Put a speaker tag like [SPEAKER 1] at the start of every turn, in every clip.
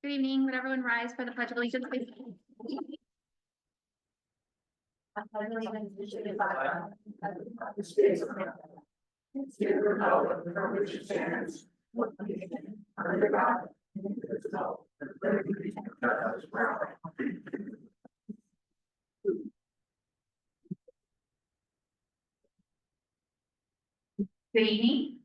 [SPEAKER 1] Good evening. Would everyone rise for the Pledge of Allegiance, please?
[SPEAKER 2] I pledge allegiance to the flag of the United States of America, and to the republic for which it stands, one nation, under God, indivisible, with liberty and justice for all.
[SPEAKER 1] Good evening.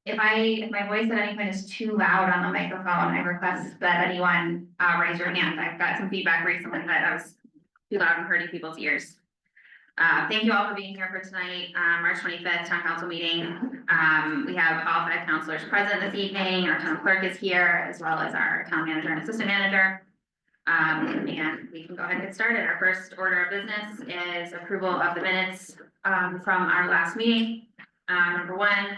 [SPEAKER 1] If my voice at any point is too loud on the microphone, I request that anyone raise your hand. I've got some feedback recently that I was too loud and hurting people's ears. Thank you all for being here for tonight, March 25th town council meeting. We have all 5 councilors present this evening. Our town clerk is here, as well as our town manager and assistant manager. And we can go ahead and get started. Our first order of business is approval of the minutes from our last meeting. Number 1,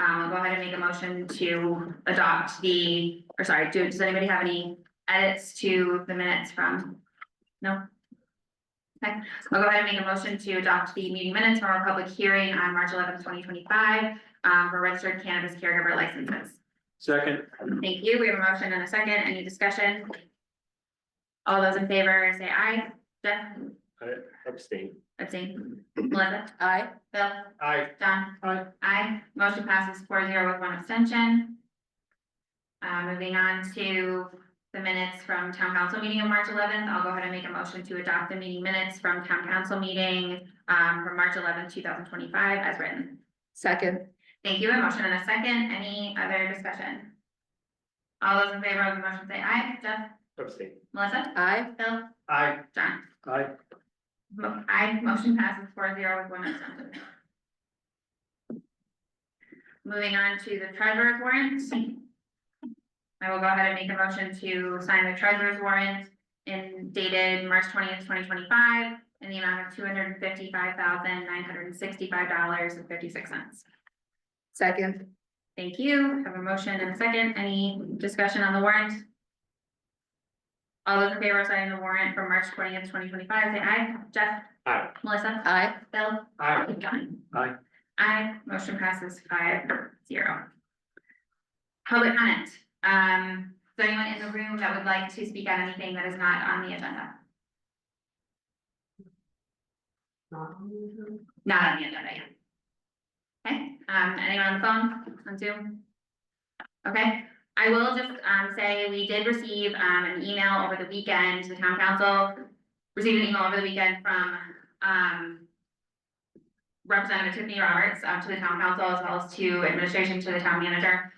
[SPEAKER 1] I'll go ahead and make a motion to adopt does anybody have any edits to the minutes from? No? Okay, I'll go ahead and make a motion to adopt the meeting minutes from our public hearing on March 11th, 2025 for registered cannabis caregiver licenses.
[SPEAKER 3] Second.
[SPEAKER 1] Thank you. We have a motion and a second. Any discussion? All those in favor say aye. Jeff?
[SPEAKER 3] Abstain.
[SPEAKER 1] Abstain. Melissa? Aye. Bill?
[SPEAKER 3] Aye.
[SPEAKER 1] John?
[SPEAKER 3] Aye.
[SPEAKER 1] Aye. Motion passes 4-0 with 1 abstention. Moving on to the minutes from town council meeting on March 11th. I'll go ahead and make a motion to adopt the meeting minutes from town council meeting from March 11th, 2025 as written.
[SPEAKER 2] Second.
[SPEAKER 1] Thank you. A motion and a second. Any other discussion? All those in favor of the motion say aye. Jeff?
[SPEAKER 3] Abstain.
[SPEAKER 1] Melissa?
[SPEAKER 2] Aye.
[SPEAKER 1] Bill?
[SPEAKER 3] Aye.
[SPEAKER 1] John?
[SPEAKER 3] Aye.
[SPEAKER 1] Aye. Motion passes 4-0 with 1 abstention. Moving on to the treasurer's warrant. I will go ahead and make a motion to sign the treasurer's warrant dated March 20th, 2025 in the amount of $255,965.56.
[SPEAKER 2] Second.
[SPEAKER 1] Thank you. Have a motion and a second. Any discussion on the warrant? All those in favor of signing the warrant for March 20th, 2025, say aye. Jeff?
[SPEAKER 3] Aye.
[SPEAKER 1] Melissa?
[SPEAKER 2] Aye.
[SPEAKER 1] Bill?
[SPEAKER 3] Aye.
[SPEAKER 1] John?
[SPEAKER 3] Aye.
[SPEAKER 1] Aye. Motion passes 5-0. Public comment. Is there anyone in the room that would like to speak on anything that is not on the agenda? Not on the agenda, yeah. Okay, anyone on the phone, on Zoom? Okay, I will just say we did receive an email over the weekend. The town council received an email over the weekend from Representative Tiffany Roberts to the town council, as well as to administration, to the town manager,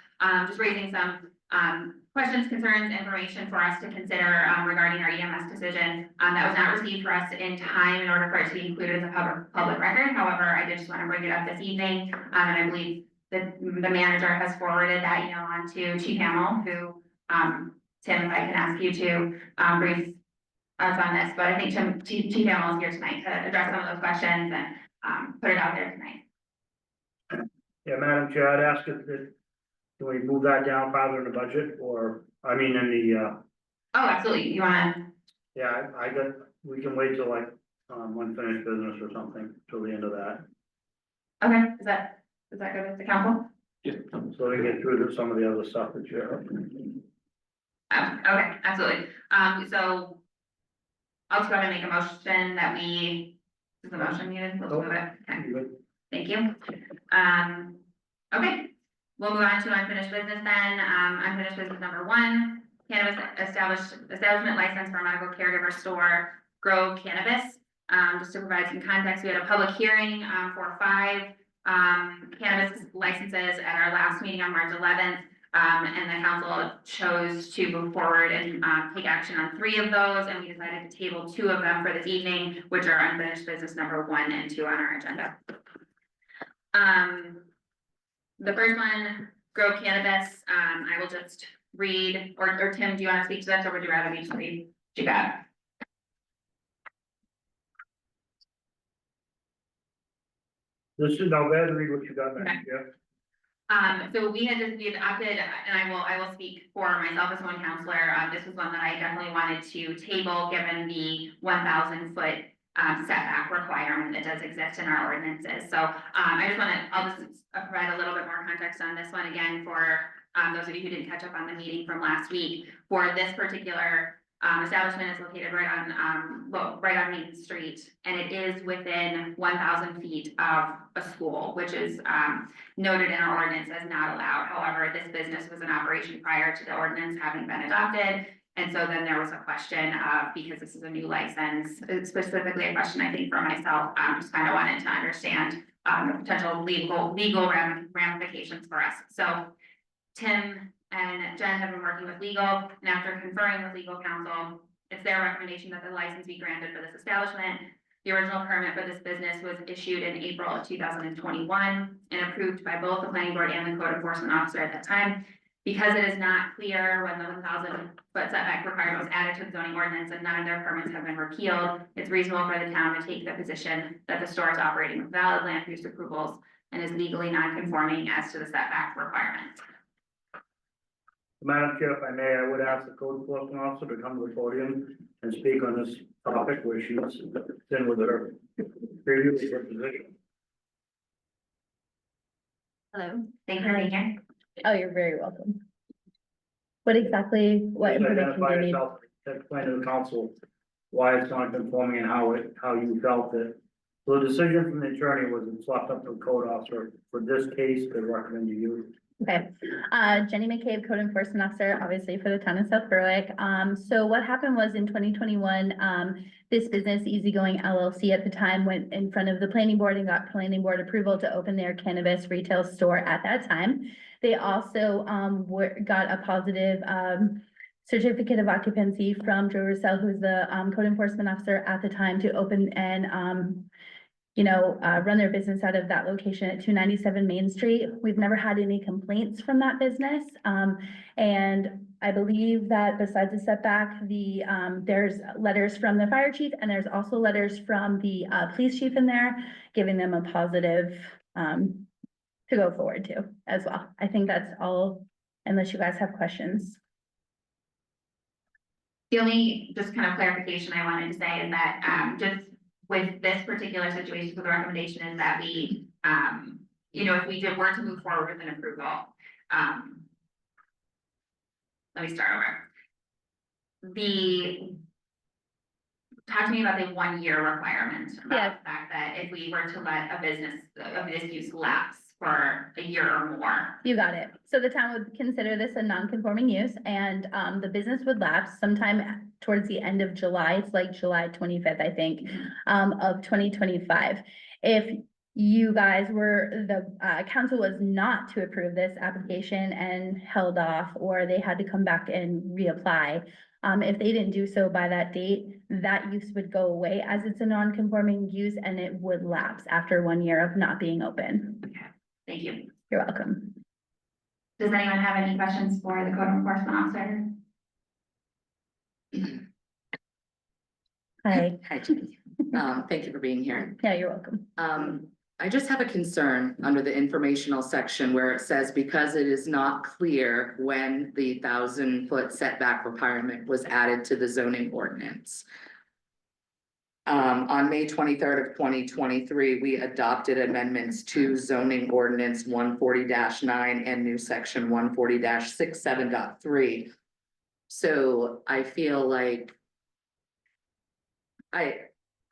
[SPEAKER 1] just raising some questions, concerns, information for us to consider regarding our EMS decision that was not received for us in time in order for it to be included in the public record. However, I did just want to bring it up this evening, and I believe that the manager has forwarded that email on to Chief Hamill, who Tim, if I can ask you to brief us on this, but I think Chief Hamill is here tonight to address some of those questions and put it out there tonight.
[SPEAKER 3] Yeah, Madam Chair, I'd ask if can we move that down farther in the budget, or, I mean, in the,
[SPEAKER 1] Oh, absolutely. You want to?
[SPEAKER 3] yeah, we can wait till like, unfinished business or something, till the end of that.
[SPEAKER 1] Okay, is that good with the council?
[SPEAKER 3] So we can get through to some of the other stuff that you're.
[SPEAKER 1] Okay, absolutely. So I'll just go ahead and make a motion that is the motion needed? Let's move it. Okay, thank you. Okay, we'll move on to unfinished business then. Unfinished business number 1, cannabis establishment license for medical caregiver store, Grove Cannabis. Just to provide some context, we had a public hearing for 5 cannabis licenses at our last meeting on March 11th. And the council chose to move forward and take action on 3 of those, and we decided to table 2 of them for this evening, which are unfinished business number 1 and 2 on our agenda. The first one, Grove Cannabis, I will just read, or Tim, do you want to speak to this, or would you rather me just read what you got?
[SPEAKER 3] This is, now, go ahead and read what you got, Madam
[SPEAKER 1] Okay.
[SPEAKER 3] Chair.
[SPEAKER 1] So we had opted, and I will speak for myself as one counselor. This was one that I definitely wanted to table, given the 1,000-foot setback requirement that does exist in our ordinances. So I'll just provide a little bit more context on this one again for those of you who didn't catch up on the meeting from last week, for this particular establishment is located right on Main Street, and it is within 1,000 feet of a school, which is noted in our ordinance as not allowed. However, this business was in operation prior to the ordinance having been adopted. And so then there was a question of, because this is a new license, specifically a question I think for myself, just kind of wanted to understand the potential legal ramifications for us. So Tim and Jen have been working with legal, and after conferring with legal counsel, it's their recommendation that the license be granted for this establishment. The original permit for this business was issued in April of 2021 and approved by both the planning board and the code enforcement officer at that time. Because it is not clear when the 1,000-foot setback requirement was added to the zoning ordinance and none of their permits have been repealed, it's reasonable for the town to take the position that the store is operating with valid land use approvals and is legally non-conforming as to the setback requirements.
[SPEAKER 3] Madam Chair, if I may, I would ask the code enforcement officer to come to the podium and speak on this topic where she's in with her previous position.
[SPEAKER 1] Hello. Thank you for being here.
[SPEAKER 4] Oh, you're very welcome. What information do
[SPEAKER 3] Identify
[SPEAKER 4] you need?
[SPEAKER 3] yourself, explain to the council why it's not conforming and how you felt it. So the decision from the attorney was it's left up to the code officer for this case to recommend you use.
[SPEAKER 4] Okay, Jenny McCabe, code enforcement officer, obviously for the town of South Berwick. So what happened was in 2021, this business Easygoing LLC at the time went in front of the planning board and got planning board approval to open their cannabis retail store at that time. They also, got a positive, certificate of occupancy from Joe Russell, who's the, code enforcement officer at the time, to open and, run their business out of that location at 297 Main Street. We've never had any complaints from that business. And I believe that besides the setback, there's letters from the fire chief and there's also letters from the police chief in there, giving them a positive to go forward to as well. I think that's all, unless you guys have questions.
[SPEAKER 1] The only just kind of clarification I wanted to say is that just with this particular situation, so the recommendation is that we, if we were to move forward with an approval, let me start over. Talk to me about the 1 year requirement, about the fact that if we were to let a business of this use lapse for a year or more.
[SPEAKER 4] You got it. So the town would consider this a non-conforming use and the business would lapse sometime towards the end of July. It's like July 25th, I think, of 2025. If you guys were, the council was not to approve this application and held off, or they had to come back and reapply. If they didn't do so by that date, that use would go away as it's a non-conforming use and it would lapse after 1 year of not being open.
[SPEAKER 1] Okay, thank you.
[SPEAKER 4] You're welcome.
[SPEAKER 1] Does anyone have any questions for the code enforcement officer?
[SPEAKER 4] Hi.
[SPEAKER 5] Hi, Jenny. Thank you for being here.
[SPEAKER 4] Yeah, you're welcome.
[SPEAKER 5] I just have a concern under the informational section where it says, because it is not clear when the 1,000-foot setback requirement was added to the zoning ordinance. On May 23rd of 2023, we adopted amendments to zoning ordinance 140-9 and new section 140-67.3. So I feel like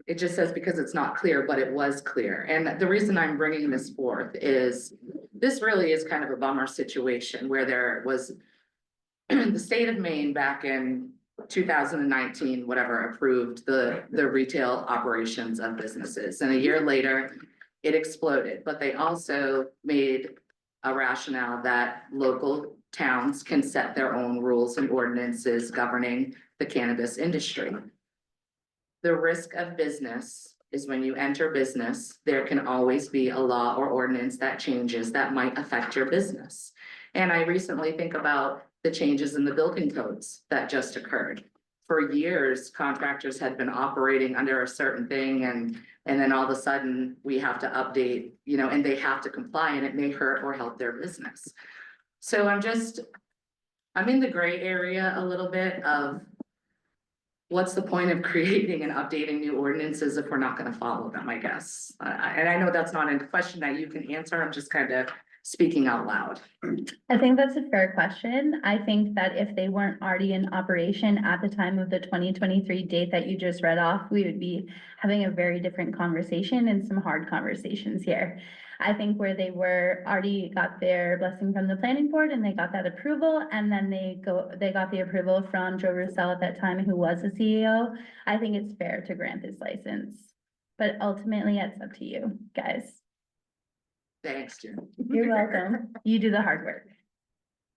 [SPEAKER 5] it just says because it's not clear, but it was clear. And the reason I'm bringing this forth is this really is kind of a bummer situation where there was the state of Maine back in 2019, whatever, approved the retail operations of businesses. And a year later, it exploded, but they also made a rationale that local towns can set their own rules and ordinances governing the cannabis industry. The risk of business is when you enter business, there can always be a law or ordinance that changes that might affect your business. And I recently think about the changes in the building codes that just occurred. For years, contractors had been operating under a certain thing and then all of a sudden we have to update, and they have to comply and it may hurt or help their business. So I'm in the gray area a little bit of what's the point of creating and updating new ordinances if we're not going to follow them, I guess. And I know that's not a question that you can answer. I'm just kind of speaking out loud?
[SPEAKER 4] I think that's a fair question. I think that if they weren't already in operation at the time of the 2023 date that you just read off, we would be having a very different conversation and some hard conversations here. I think where they were already got their blessing from the planning board and they got that approval, and then they got the approval from Joe Roussel at that time, who was the CEO. I think it's fair to grant this license, but ultimately it's up to you guys.
[SPEAKER 5] Thanks, Jim.
[SPEAKER 4] You're welcome. You do the hard work.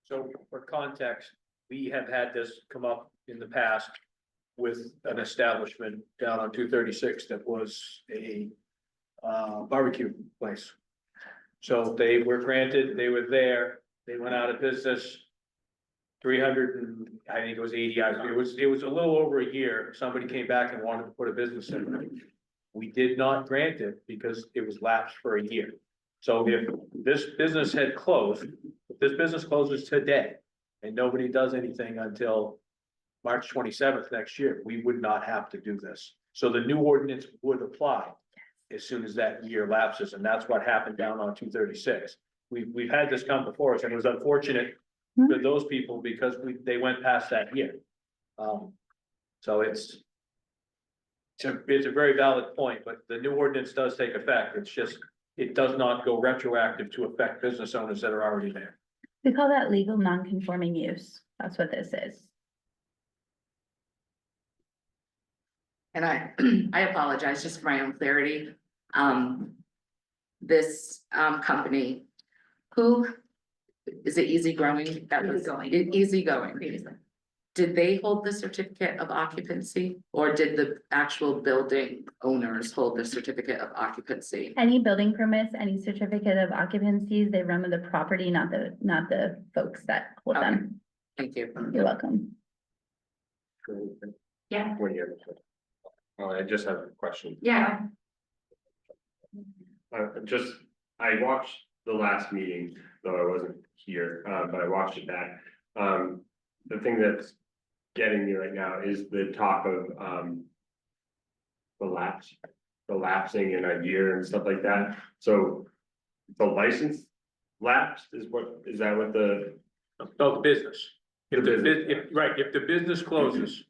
[SPEAKER 6] So for context, we have had this come up in the past with an establishment down on 236 that was a barbecue place. So they were granted, they were there, they went out of business. 300 and I think it was 80 hours. It was a little over a year. Somebody came back and wanted to put a business in. We did not grant it because it was lapsed for a year. So if this business had closed, if this business closes today and nobody does anything until March 27th next year, we would not have to do this. So the new ordinance would apply as soon as that year lapses, and that's what happened down on 236. We've had this come before us, and it was unfortunate for those people because they went past that year. So it's a very valid point, but the new ordinance does take effect. It's just, it does not go retroactive to affect business owners that are already there.
[SPEAKER 4] We call that legal non-conforming use. That's what this is.
[SPEAKER 5] And I apologize, just for my own clarity. This company, who, is it Easy Growing? That was Easy Going.
[SPEAKER 1] Previously.
[SPEAKER 5] Did they hold the certificate of occupancy, or did the actual building owners hold the certificate of occupancy?
[SPEAKER 4] Any building permits, any certificate of occupancies, they run with the property, not the folks that hold them.
[SPEAKER 5] Thank you.
[SPEAKER 4] You're welcome.
[SPEAKER 1] Yeah.
[SPEAKER 2] I just have a question.
[SPEAKER 1] Yeah,
[SPEAKER 2] I watched the last meeting, though I wasn't here, but I watched it back. The thing that's getting me right now is the talk of, the lapsing in a year and stuff like that. So the license lapsed is that what the?
[SPEAKER 6] No, the business. If the business closes,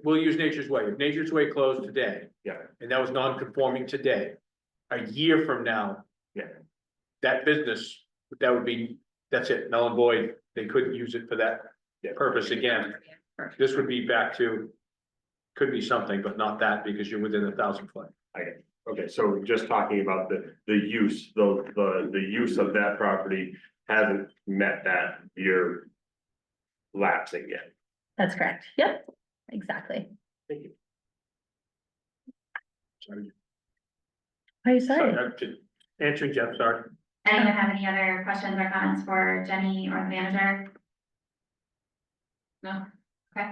[SPEAKER 6] we'll use Nature's Way, if Nature's Way closed today.
[SPEAKER 2] Yeah.
[SPEAKER 6] And that was non-conforming today, a year from now.
[SPEAKER 2] Yeah.
[SPEAKER 6] That business, that's it, null and void, they couldn't use it for that purpose again. This would be back to, could be something, but not that, because you're within 1,000 foot.
[SPEAKER 2] Okay, so just talking about the use, the use of that property hasn't met that year lapsing yet.
[SPEAKER 4] That's correct. Yep, exactly.
[SPEAKER 2] Thank you.
[SPEAKER 6] Sorry.
[SPEAKER 4] Are you sorry?
[SPEAKER 6] Answering Jeff, sorry.
[SPEAKER 1] anyone have any other questions or comments for Jenny or the manager? No, okay.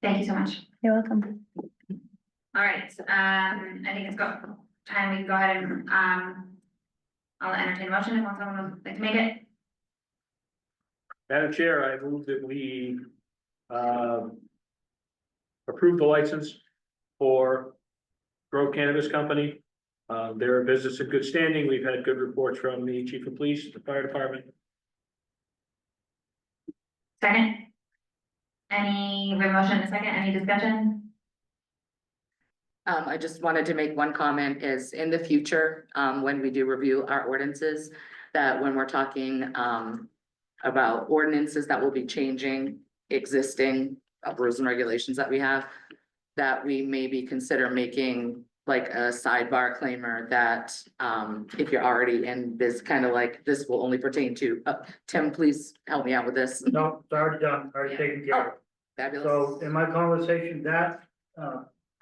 [SPEAKER 1] Thank you so much.
[SPEAKER 4] You're welcome.
[SPEAKER 1] All right, I think it's time we can go ahead and, I'll entertain a motion if someone would like to make it.
[SPEAKER 6] Madam Chair, I move that we approve the license for Grove Cannabis Company. They're a business in good standing. We've had good reports from the chief of police, the fire department.
[SPEAKER 1] Second? We have a motion and a second, any discussion?
[SPEAKER 5] I just wanted to make one comment is in the future, when we do review our ordinances, that when we're talking, about ordinances that will be changing existing rules and regulations that we have, that we maybe consider making like a sidebar claimer that, if you're already in this kind of like, this will only pertain to, Tim, please help me out with this.
[SPEAKER 3] No, it's already done, already taken care of.
[SPEAKER 5] Fabulous.
[SPEAKER 3] So in my conversation,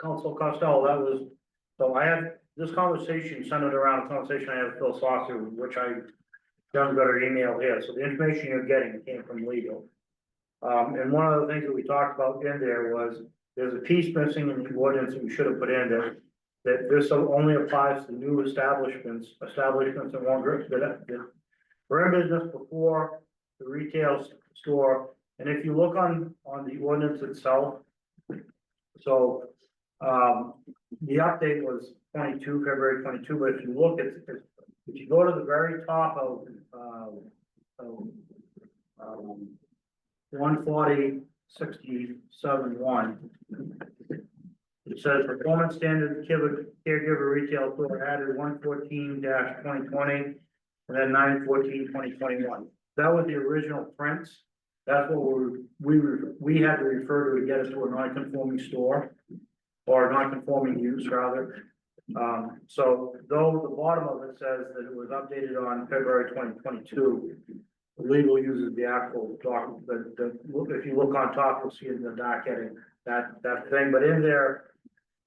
[SPEAKER 3] Council Costello, that was, so I had this conversation centered around a conversation I had with Phil Saucer, which John's got her email here, so the information you're getting came from legal. And one of the things that we talked about in there was, there's a piece missing in the ordinance that we should have put in there. That this only applies to new establishments in one group that were in business before the retail store. And if you look on the ordinance itself, so, the update was February 22, but if you look at if you go to the very top of 140-67-1. It says performance standard caregiver retail store added 114-2020 and then 9/14/2021. That was the original prints. That's what we had to refer to get it to a non-conforming store or non-conforming use rather. So though the bottom of it says that it was updated on February 2022, the legal uses the actual document, if you look on top, you'll see in the doc heading that thing, but in there,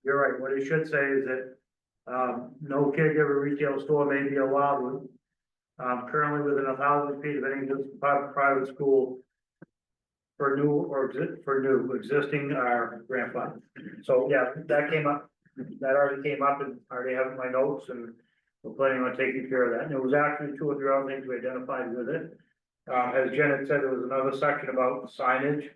[SPEAKER 3] you're right, what it should say is that, no caregiver retail store may be allowed, currently within 1,000 feet of any private school for existing are grandfathered. So, yeah, that came up, that already came up and I already have my notes and we're planning on taking care of that. And it was actually 2 or 3 other things we identified with it. As Jen had said, there was another section about signage.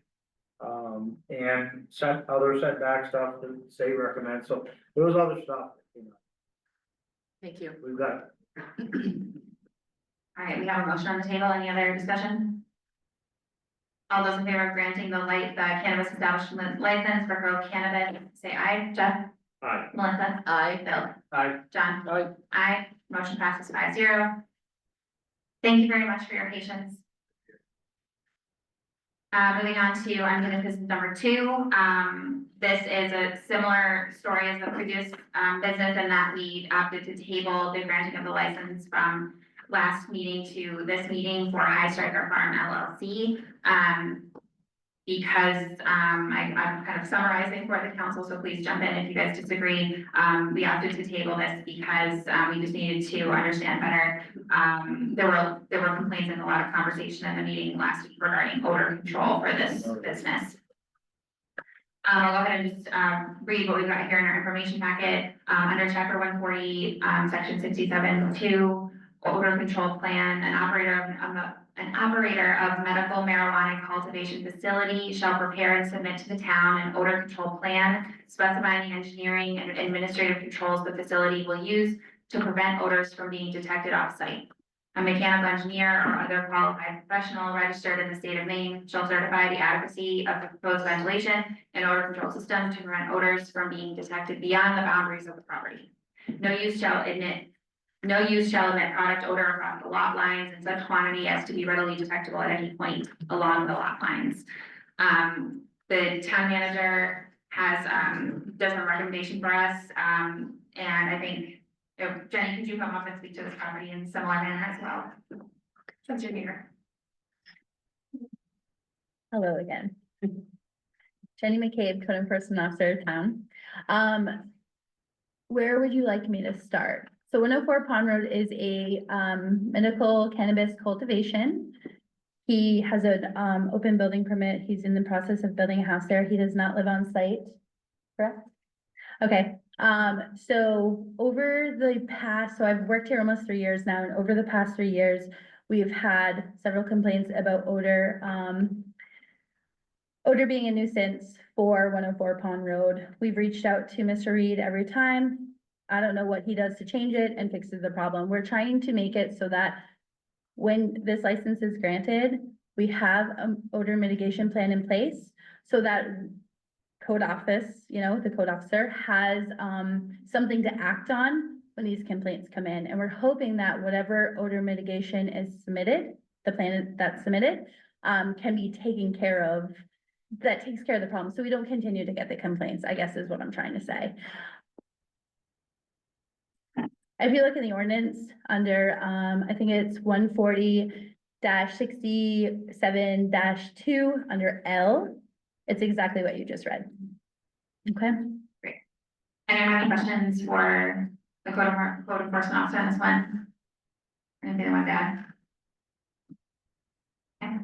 [SPEAKER 3] And other setback stuff that state recommends, so there was other stuff,
[SPEAKER 5] Thank you.
[SPEAKER 3] we've got.
[SPEAKER 1] All right, we have a motion on the table. Any other discussion? All those in favor of granting the cannabis establishment license for Grow Cannabis, say aye. Jeff?
[SPEAKER 3] Aye.
[SPEAKER 1] Melissa?
[SPEAKER 5] Aye.
[SPEAKER 1] Bill?
[SPEAKER 3] Aye.
[SPEAKER 1] John?
[SPEAKER 6] Aye.
[SPEAKER 1] Aye. Motion passes 5-0. Thank you very much for your patience. Moving on to unfinished business number 2. This is a similar story as the previous business in that we opted to table the granting of the license from last meeting to this meeting for High Striker Farm LLC. Because I'm kind of summarizing for the council, so please jump in if you guys disagree. We opted to table this because we just needed to understand better. There were complaints and a lot of conversation in the meeting last week regarding odor control for this business. I'll go ahead and just read what we've got here in our information packet. Under chapter 140, section 67(2), odor control plan, an operator of medical marijuana cultivation facility shall prepare and submit to the town an odor control plan specifying the engineering and administrative controls the facility will use to prevent odors from being detected off-site. A mechanical engineer or other qualified professional registered in the state of Maine shall certify the adequacy of the proposed ventilation and odor control system to prevent odors from being detected beyond the boundaries of the property. No use shall emit product odor across the lot lines in such quantity as to be readily detectable at any point along the lot lines. The town manager has does a recommendation for us, and I think, Jenny, could you come up and speak to this property in similar manner as well? Since you're here.
[SPEAKER 4] Hello again. Jenny McCabe, Code Enforcement Officer of Town. Where would you like me to start? So 104 Pond Road is a medical cannabis cultivation. He has an open building permit. He's in the process of building a house there. He does not live on site, correct? Okay, so over the past, so I've worked here almost 3 years now, and over the past 3 years, we've had several complaints about odor. Odor being a nuisance for 104 Pond Road. We've reached out to Mr. Reed every time. I don't know what he does to change it and fixes the problem. We're trying to make it so that when this license is granted, we have an odor mitigation plan in place so that code office, the code officer has something to act on when these complaints come in. And we're hoping that whatever odor mitigation is submitted, the plan that's submitted, can be taken care of, that takes care of the problem. So we don't continue to get the complaints, I guess is what I'm trying to say. If you look in the ordinance under, I think it's 140-67-2 under L, it's exactly what you just read. Okay.
[SPEAKER 1] Anyone have any questions for the code enforcement officer on this one? Anything they want to add? Okay.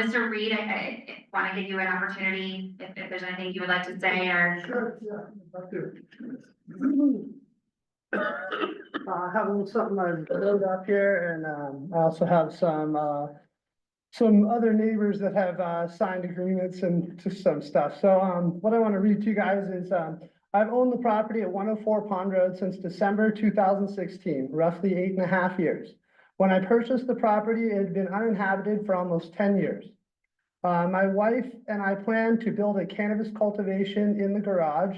[SPEAKER 1] Mr. Reed, I want to give you an opportunity if there's anything you would like to say or.
[SPEAKER 2] Sure, yeah, I'd love to. I have a little something I wrote up here, and I also have some other neighbors that have signed agreements and just some stuff. So what I want to read to you guys is I've owned the property at 104 Pond Road since December 2016, roughly 8.5 years. When I purchased the property, it had been uninhabited for almost 10 years. My wife and I plan to build a cannabis cultivation in the garage.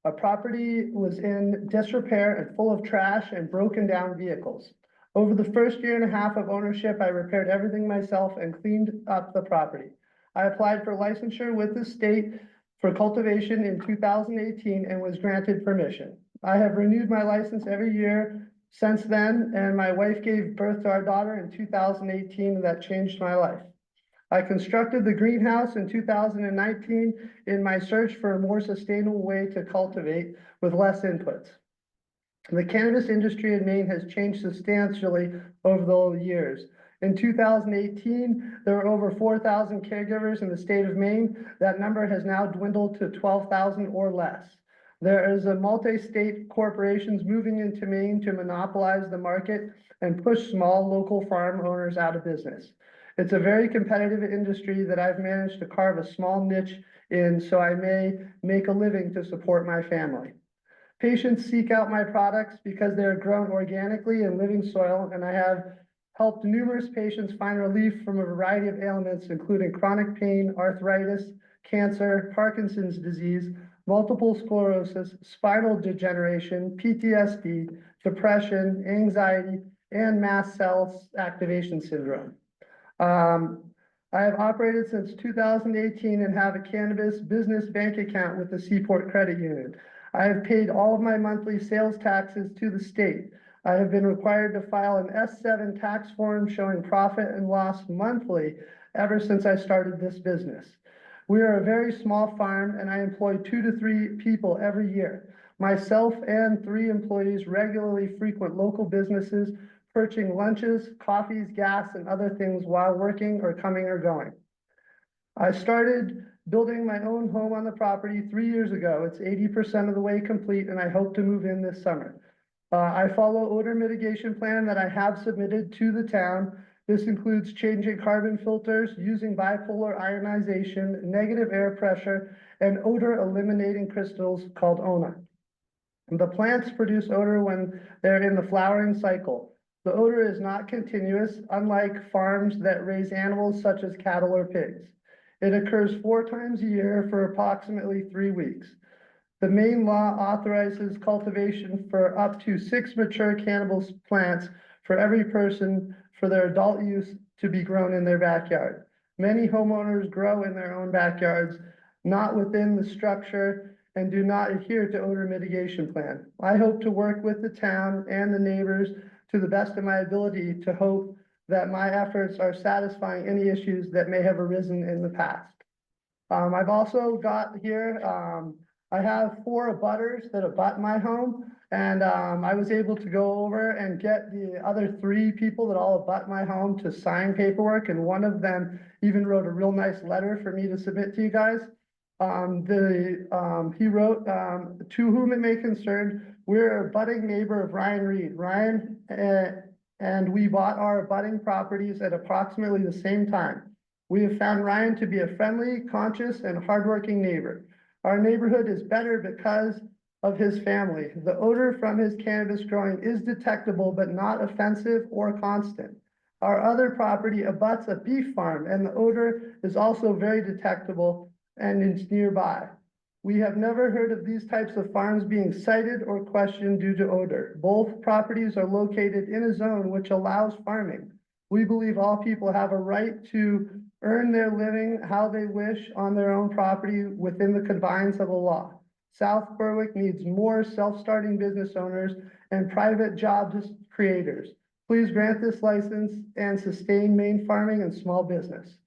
[SPEAKER 2] Our property was in disrepair and full of trash and broken down vehicles. Over the first 1.5 years of ownership, I repaired everything myself and cleaned up the property. I applied for licensure with the state for cultivation in 2018 and was granted permission. I have renewed my license every year since then, and my wife gave birth to our daughter in 2018, and that changed my life. I constructed the greenhouse in 2019 in my search for a more sustainable way to cultivate with less inputs. The cannabis industry in Maine has changed substantially over the years. In 2018, there were over 4,000 caregivers in the state of Maine. That number has now dwindled to 12,000 or less. There is a multi-state corporations moving into Maine to monopolize the market and push small local farm owners out of business. It's a very competitive industry that I've managed to carve a small niche in so I may make a living to support my family. Patients seek out my products because they are grown organically in living soil, and I have helped numerous patients find relief from a variety of ailments, including chronic pain, arthritis, cancer, Parkinson's disease, multiple sclerosis, spinal degeneration, PTSD, depression, anxiety, and mast cell activation syndrome. I have operated since 2018 and have a cannabis business bank account with the Seaport Credit Union. I have paid all of my monthly sales taxes to the state. I have been required to file an S7 tax form showing profit and loss monthly ever since I started this business. We are a very small farm and I employ 2 to 3 people every year. Myself and 3 employees regularly frequent local businesses, purchasing lunches, coffees, gas, and other things while working or coming or going. I started building my own home on the property 3 years ago. It's 80% of the way complete and I hope to move in this summer. I follow odor mitigation plan that I have submitted to the town. This includes changing carbon filters, using bipolar ionization, negative air pressure, and odor eliminating crystals called ONA. The plants produce odor when they're in the flowering cycle. The odor is not continuous, unlike farms that raise animals such as cattle or pigs. It occurs 4 times a year for approximately 3 weeks. The Maine law authorizes cultivation for up to 6 mature cannabis plants for every person for their adult use to be grown in their backyard. Many homeowners grow in their own backyards, not within the structure, and do not adhere to odor mitigation plan. I hope to work with the town and the neighbors to the best of my ability to hope that my efforts are satisfying any issues that may have arisen in the past. I've also got here, I have 4 abutters that abut my home, and I was able to go over and get the other 3 people that all abut my home to sign paperwork, and one of them even wrote a real nice letter for me to submit to you guys. He wrote, to whom it may concern, we're a budding neighbor of Ryan Reed. Ryan and we bought our abutting properties at approximately the same time. We have found Ryan to be a friendly, conscious, and hardworking neighbor. Our neighborhood is better because of his family. The odor from his cannabis growing is detectable, but not offensive or constant. Our other property abuts a beef farm, and the odor is also very detectable and it's nearby. We have never heard of these types of farms being cited or questioned due to odor. Both properties are located in a zone which allows farming. We believe all people have a right to earn their living how they wish on their own property within the confines of the law. South Berwick needs more self-starting business owners and private jobs creators. Please grant this license and sustain Maine farming and small business.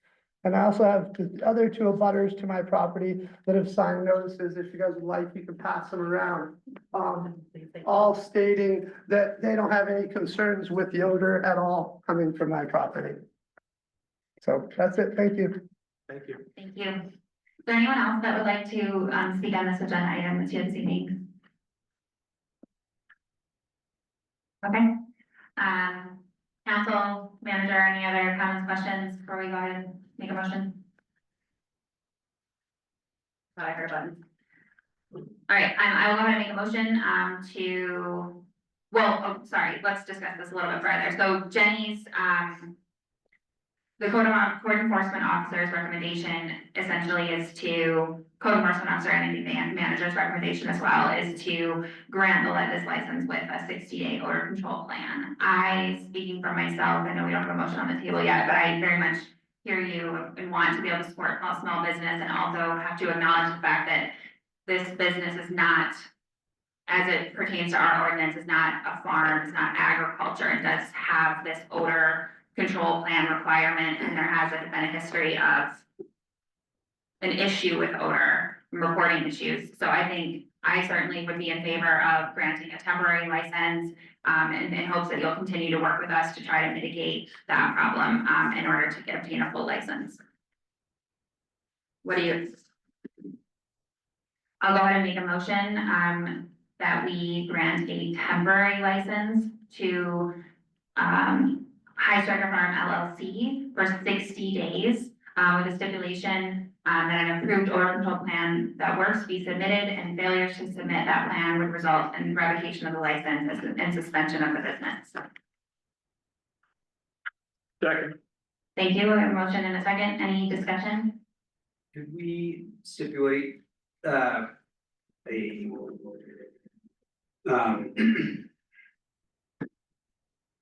[SPEAKER 2] And I also have the other 2 abutters to my property that have signed notices. If you guys would like, you can pass them around. All stating that they don't have any concerns with the odor at all coming from my property. So that's it. Thank you.
[SPEAKER 6] Thank you.
[SPEAKER 1] Thank you. Is there anyone else that would like to speak on this agenda item this evening? Okay. Council manager, any other comments, questions before we go ahead and make a motion? Thought I heard a button. All right, I will go ahead and make a motion, well, oh, sorry, let's discuss this a little bit further. So Jenny's, the code enforcement officer's recommendation essentially is to, code enforcement officer and the manager's recommendation as well is to grant this license with a 60-day odor control plan. Speaking for myself, I know we don't have a motion on the table yet, but I very much hear you and want to be able to support small business and also have to acknowledge the fact that this business is not, as it pertains to our ordinance, is not a farm, it's not agriculture, it does have this odor control plan requirement, and there has been a history of an issue with odor reporting issues. So I think I certainly would be in favor of granting a temporary license, in hopes that you'll continue to work with us to try to mitigate that problem, in order to obtain a full license. What do you? I'll go ahead and make a motion, that we grant a temporary license to, High Striker Farm LLC for 60 days, with a stipulation, that an approved odor control plan that works be submitted, and failures to submit that plan would result in revocation of the license and suspension of the business.
[SPEAKER 6] Second.
[SPEAKER 1] Thank you. We have a motion and a second. Any discussion?
[SPEAKER 2] Could we stipulate, a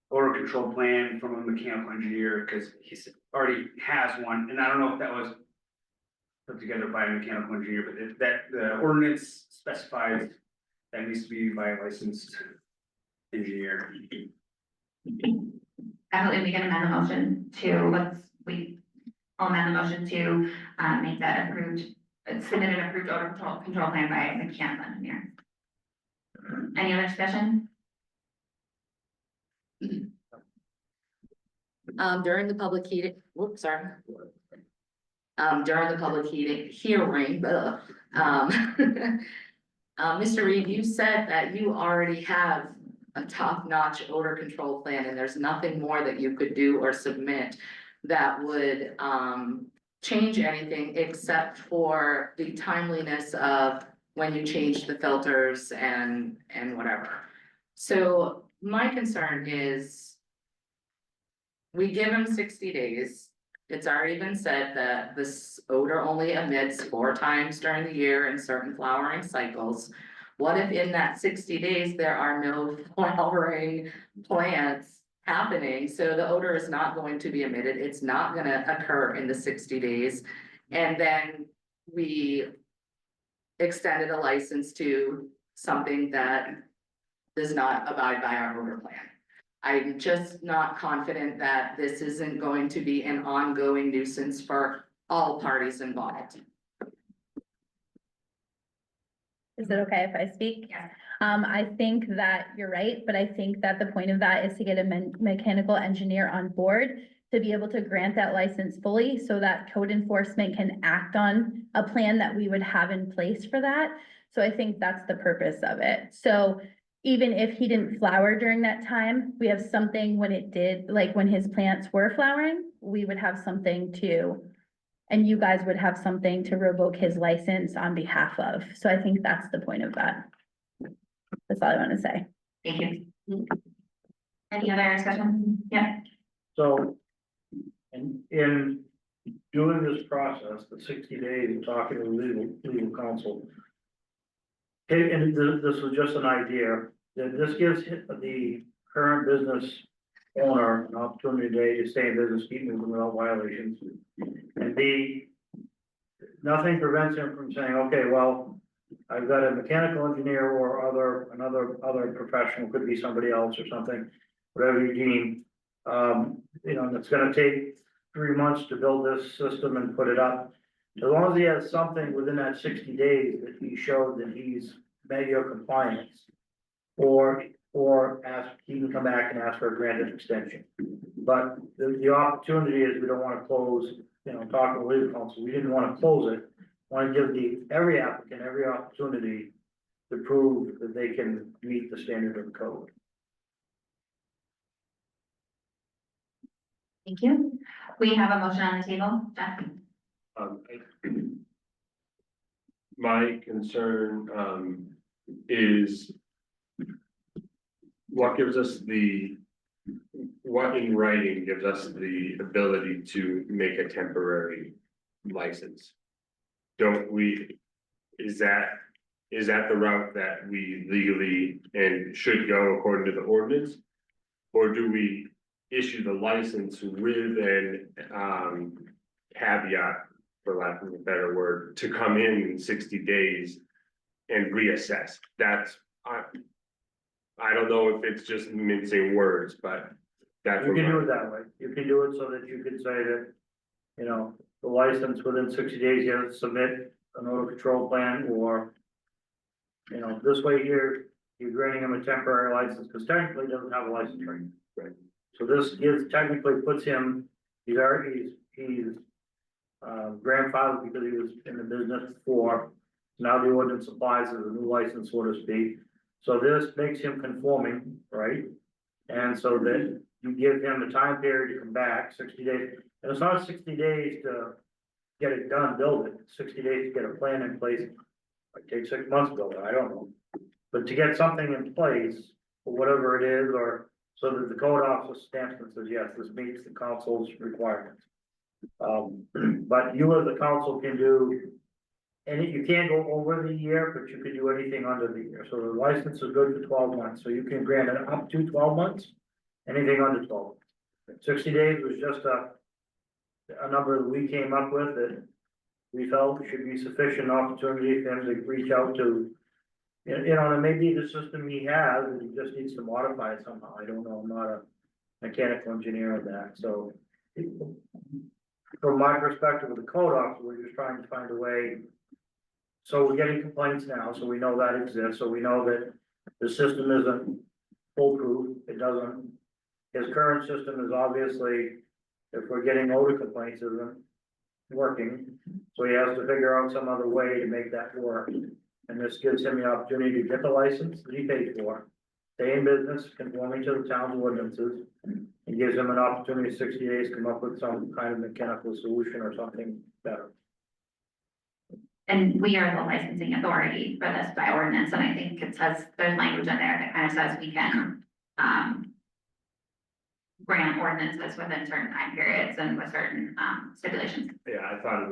[SPEAKER 2] odor control plan from a mechanical engineer, because he's already has one, and I don't know if that was put together by a mechanical engineer, but the ordinance specifies that needs to be by a licensed engineer.
[SPEAKER 1] I believe we can amend the motion to, I'll amend the motion to, make that approved, submit an approved odor control plan by a mechanical engineer. Any other discussion?
[SPEAKER 5] During the public hearing, whoops, sorry. During the public hearing, Mr. Reed, you said that you already have a top-notch odor control plan and there's nothing more that you could do or submit that would, change anything except for the timeliness of when you change the filters and whatever. So my concern is we give him 60 days. It's already been said that this odor only emits 4 times during the year in certain flowering cycles. What if in that 60 days, there are no flowering plants happening? So the odor is not going to be emitted. It's not gonna occur in the 60 days. And then we extended a license to something that does not abide by our odor plan. I'm just not confident that this isn't going to be an ongoing nuisance for all parties involved.
[SPEAKER 4] Is it okay if I speak?
[SPEAKER 1] Yes.
[SPEAKER 4] I think that you're right, but I think that the point of that is to get a mechanical engineer on board to be able to grant that license fully so that code enforcement can act on a plan that we would have in place for that. So I think that's the purpose of it. So even if he didn't flower during that time, we have something when it did, like when his plants were flowering, we would have something to, and you guys would have something to revoke his license on behalf of. So I think that's the point of that. That's all I want to say.
[SPEAKER 1] Thank you. Any other discussion? Yeah.
[SPEAKER 3] So, in doing this process, the 60 days, and talking to legal counsel. Okay, and this was just an idea, that this gives the current business owner an opportunity to stay in business, keep moving without violations. And B, nothing prevents him from saying, okay, well, I've got a mechanical engineer or other professional, could be somebody else or something, whatever you deem. You know, it's gonna take 3 months to build this system and put it up. As long as he has something within that 60 days that he showed that he's met your compliance. Or he can come back and ask for a granted extension. But the opportunity is, we don't wanna close, you know, talking to legal counsel, we didn't wanna close it. Wanna give every applicant every opportunity to prove that they can meet the standard of the code.
[SPEAKER 1] Thank you. We have a motion on the table. Jeff?
[SPEAKER 2] my concern, is what gives us what in writing gives us the ability to make a temporary license? Don't we, is that the route that we legally and should go according to the ordinance? Or do we issue the license with an, caveat, for lack of a better word, to come in 60 days and reassess? That's, I don't know if it's just mincing words, but that's.
[SPEAKER 3] You
[SPEAKER 2] what
[SPEAKER 3] can do
[SPEAKER 2] my-
[SPEAKER 3] it that way. You can do it so that you could say that, you know, the license within 60 days, you have to submit an odor control plan or. You know, this way here, you're granting him a temporary license, because technically he doesn't have a license right now.
[SPEAKER 2] Right.
[SPEAKER 3] So this gives, technically puts him, he's grandfathered because he was in the business before. Now the ordinance applies as a new license, so to speak. So this makes him conforming, right? And so that you give him a time period to come back, 60 days, and it's not 60 days to get it done, build it, 60 days to get a plan in place. It takes 6 months to build it, I don't know. But to get something in place, or whatever it is, or so that the code officer stamps and says, yes, this meets the council's requirements. But you as the council can do, and you can't go over the year, but you can do anything under the year. So the license is good for 12 months, so you can grant it up to 12 months, anything under 12. 60 days was just a number that we came up with that we felt should be sufficient opportunity for him to reach out to. You know, and maybe the system he has, and he just needs to modify it somehow. I don't know, I'm not a mechanical engineer of that, so. From my perspective with the code officer, we're just trying to find a way. So we're getting complaints now, so we know that exists, so we know that the system isn't foolproof, it doesn't. His current system is obviously, if we're getting odor complaints, isn't working. So he has to figure out some other way to make that work. And this gives him the opportunity to get the license that he paid for, stay in business, conforming to the town's ordinances. It gives him an opportunity, 60 days, to come up with some kind of mechanical solution or something better.
[SPEAKER 1] And we are the licensing authority for this by ordinance, and I think it says, there's language in there that kind of says we can, grant ordinances within certain time periods and with certain, stipulations.
[SPEAKER 2] Yeah, I thought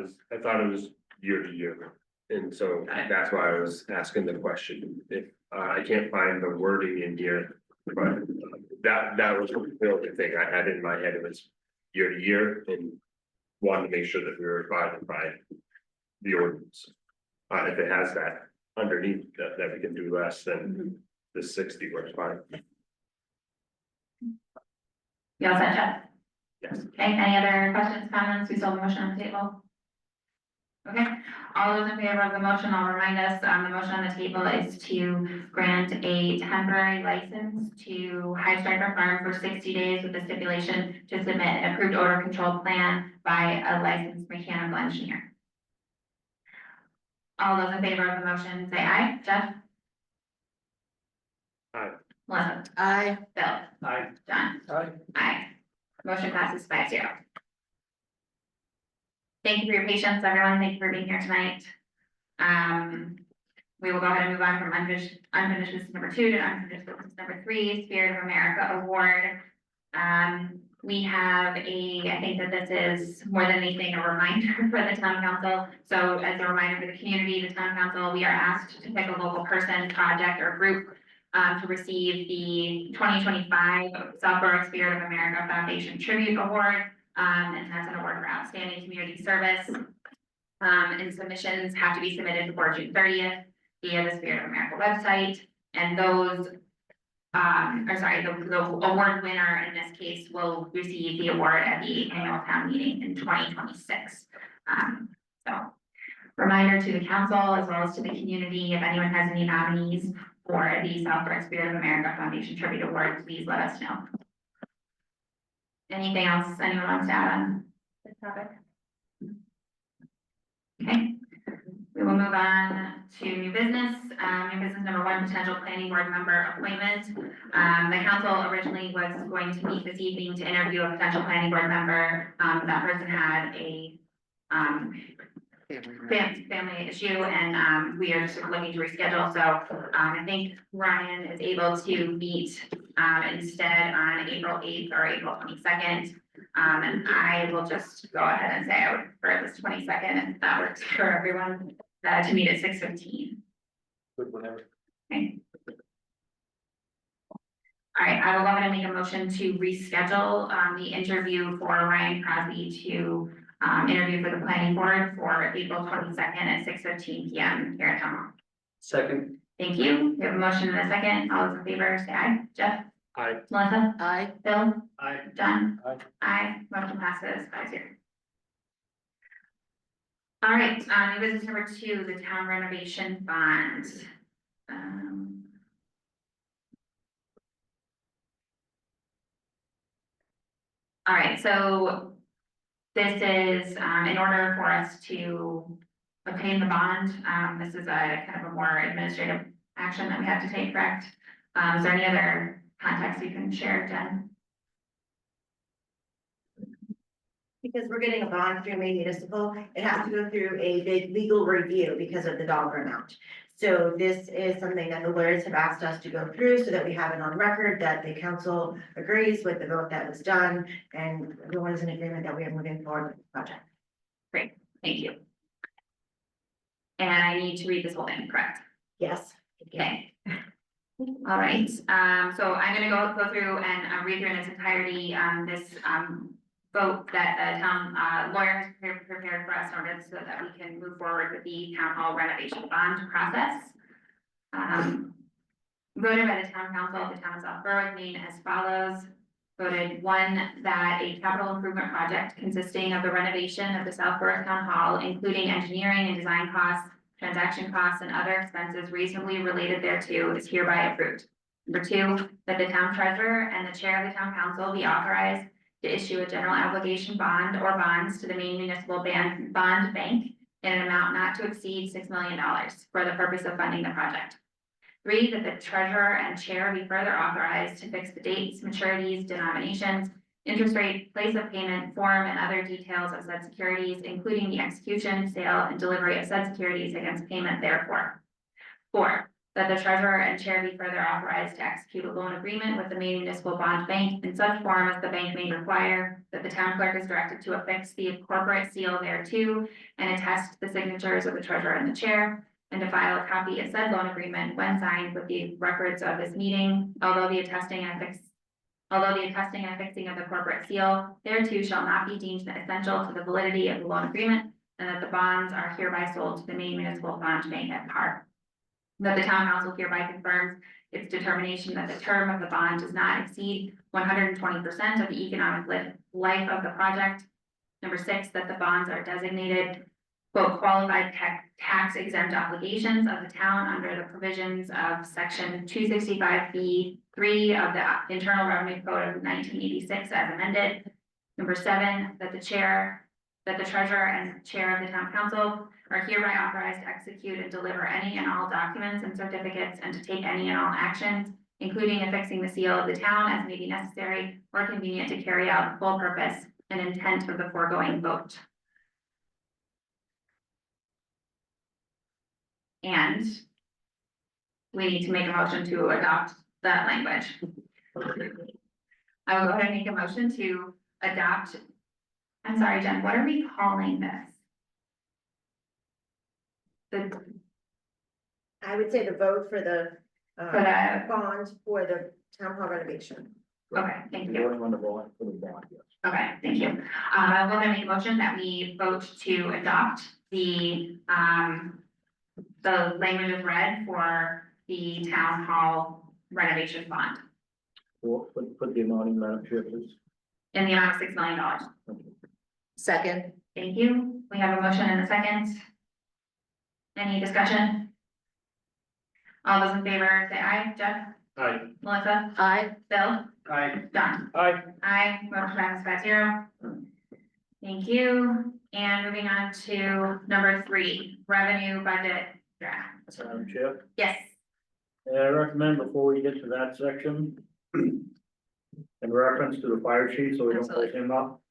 [SPEAKER 2] it was year to year, and so that's why I was asking the question. If, I can't find the wording in here, but that was the only thing I had in my head, it was year to year, and wanted to make sure that we were abiding by the ordinance. If it has that underneath, that we can do less than the 60 works fine.
[SPEAKER 1] You all set, Jeff?
[SPEAKER 2] Yes.
[SPEAKER 1] Okay, any other questions, comments? We still have a motion on the table? Okay, all those in favor of the motion, I'll remind us, the motion on the table is to grant a temporary license to High Striker Farm for 60 days with the stipulation to submit an approved odor control plan by a licensed mechanical engineer. All those in favor of the motion, say aye. Jeff?
[SPEAKER 2] Aye.
[SPEAKER 1] Melissa?
[SPEAKER 5] I,
[SPEAKER 1] Bill?
[SPEAKER 3] Aye.
[SPEAKER 1] John?
[SPEAKER 6] Aye.
[SPEAKER 1] Aye. Motion passes 5-0. Thank you for your patience, everyone. Thank you for being here tonight. We will go ahead and move on from unfinished business number 2 to unfinished business number 3, Spirit of America Award. We have I think that this is more than anything a reminder for the town council. So as a reminder for the community, the town council, we are asked to pick a local person, project, or group to receive the 2025 Southborough Spirit of America Foundation Tribute Award. And that's an award for outstanding community service. And submissions have to be submitted before June 30th via the Spirit of America website. And those, the award winner in this case will receive the award at the annual town meeting in 2026. So reminder to the council as well as to the community, if anyone has any nominees for the Southborough Spirit of America Foundation Tribute Award, please let us know. Anything else anyone wants to add on this topic? Okay, we will move on to new business. New business number 1, potential planning board member appointment. The council originally was going to meet this evening to interview a potential planning board member. That person had a family issue, and, we are just looking to reschedule, so, I think Ryan is able to meet, instead on April 8th or April 22nd. And I will just go ahead and say I would prefer this 22nd, if that works for everyone, to meet at 6:15.
[SPEAKER 6] Good, whatever.
[SPEAKER 1] Okay. All right, I will go ahead and make a motion to reschedule, the interview for Ryan Crosby to, interview for the planning board for April 22nd at 6:15 PM here at Town Hall.
[SPEAKER 6] Second.
[SPEAKER 1] Thank you. We have a motion and a second. All those in favor, say aye. Jeff?
[SPEAKER 6] Aye.
[SPEAKER 1] Melissa?
[SPEAKER 5] Aye.
[SPEAKER 1] Bill?
[SPEAKER 3] I,
[SPEAKER 1] John?
[SPEAKER 6] Aye.
[SPEAKER 1] Aye. Motion passes 5-0. All right, new business number 2, the town renovation bond. All right, so this is, in order for us to obtain the bond, this is a kind of a more administrative action that we have to take, correct? Is there any other context you can share, Jen?
[SPEAKER 2] Because we're getting a bond through Maine Municipal, it has to go through a big legal review because of the dollar amount. So this is something that the lawyers have asked us to go through so that we have it on record that the council agrees with the vote that was done. And everyone is in agreement that we are moving forward with the project.
[SPEAKER 1] Thank you. And I need to read this whole thing, correct?
[SPEAKER 2] Yes.
[SPEAKER 1] Okay. All right, so I'm gonna go through and read through in its entirety, this, vote that the town, lawyer has prepared for us in order so that we can move forward with the town hall renovation bond process. Voted by the town council of the town of South Berwick, Maine as follows. Voted 1, that a capital improvement project consisting of the renovation of the South Berwick Town Hall, including engineering and design costs, transaction costs, and other expenses reasonably related thereto, is hereby approved. Number 2, that the town treasurer and the chair of the town council be authorized to issue a general obligation bond or bonds to the Maine Municipal Bond Bank in an amount not to exceed $6 million for the purpose of funding the project. 3, that the treasurer and chair be further authorized to fix the dates, maturities, denominations, interest rate, place of payment, form, and other details of said securities, including the execution, sale, and delivery of said securities against payment therefore. 4, that the treasurer and chair be further authorized to execute a loan agreement with the Maine Municipal Bond Bank in such form as the bank may require, that the town clerk is directed to affix the corporate seal thereto and attest the signatures of the treasurer and the chair, and to file a copy of said loan agreement when signed with the records of this meeting, although the attesting and affixing of the corporate seal thereto shall not be deemed essential to the validity of the loan agreement, and that the bonds are hereby sold to the Maine Municipal Bond Bank at par. That the town council hereby confirms its determination that the term of the bond does not exceed 120% of the economic life of the project. Number 6, that the bonds are designated, quote, qualified tax exempt obligations of the town under the provisions of section 265B3 of the Internal Revenue Code of 1986 as amended. Number 7, that the treasurer and chair of the town council are hereby authorized to execute and deliver any and all documents and certificates and to take any and all actions, including affixing the seal of the town as may be necessary or convenient to carry out the full purpose and intent of the foregoing vote. And we need to make a motion to adopt that language. I will go ahead and make a motion to adopt. I'm sorry, Jen, what are we calling this?
[SPEAKER 2] I would say the vote for the
[SPEAKER 1] For the,
[SPEAKER 2] bond for the town hall renovation.
[SPEAKER 1] okay, thank you.
[SPEAKER 6] Voting on the bond, for the bond, yes.
[SPEAKER 1] Okay, thank you. I'll go ahead and make a motion that we vote to adopt the language is read for the town hall renovation bond
[SPEAKER 6] Put the amount in Madam Chair, please.
[SPEAKER 1] in the amount of $6 million.
[SPEAKER 5] Second.
[SPEAKER 1] Thank you. We have a motion and a second. Any discussion? All those in favor, say aye. Jeff?
[SPEAKER 3] I,
[SPEAKER 1] Melissa?
[SPEAKER 5] Aye.
[SPEAKER 1] Bill?
[SPEAKER 3] I,
[SPEAKER 1] John?
[SPEAKER 6] Aye.
[SPEAKER 1] Aye, motion passes 5-0. Thank you. And moving on to number 3, revenue budget draft.
[SPEAKER 3] Madam Chair.
[SPEAKER 1] Yes.
[SPEAKER 3] I recommend before we get to that section, in reference to the fire chief, so we don't pull him up.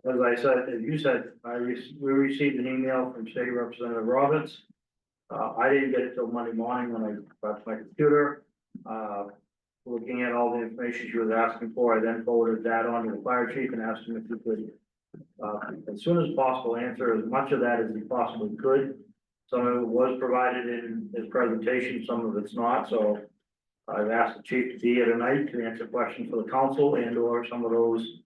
[SPEAKER 3] as I said, as you said, we received an email from State Representative Roberts. I didn't get it till Monday morning when I got to my computer. Looking at all the information she was asking for, I then forwarded that on to the fire chief and asked him if he could, as soon as possible, answer as much of that as he possibly could. Some of it was provided in his presentation, some of it's not, so I've asked the chief to be here tonight to answer questions for the council and or some of those,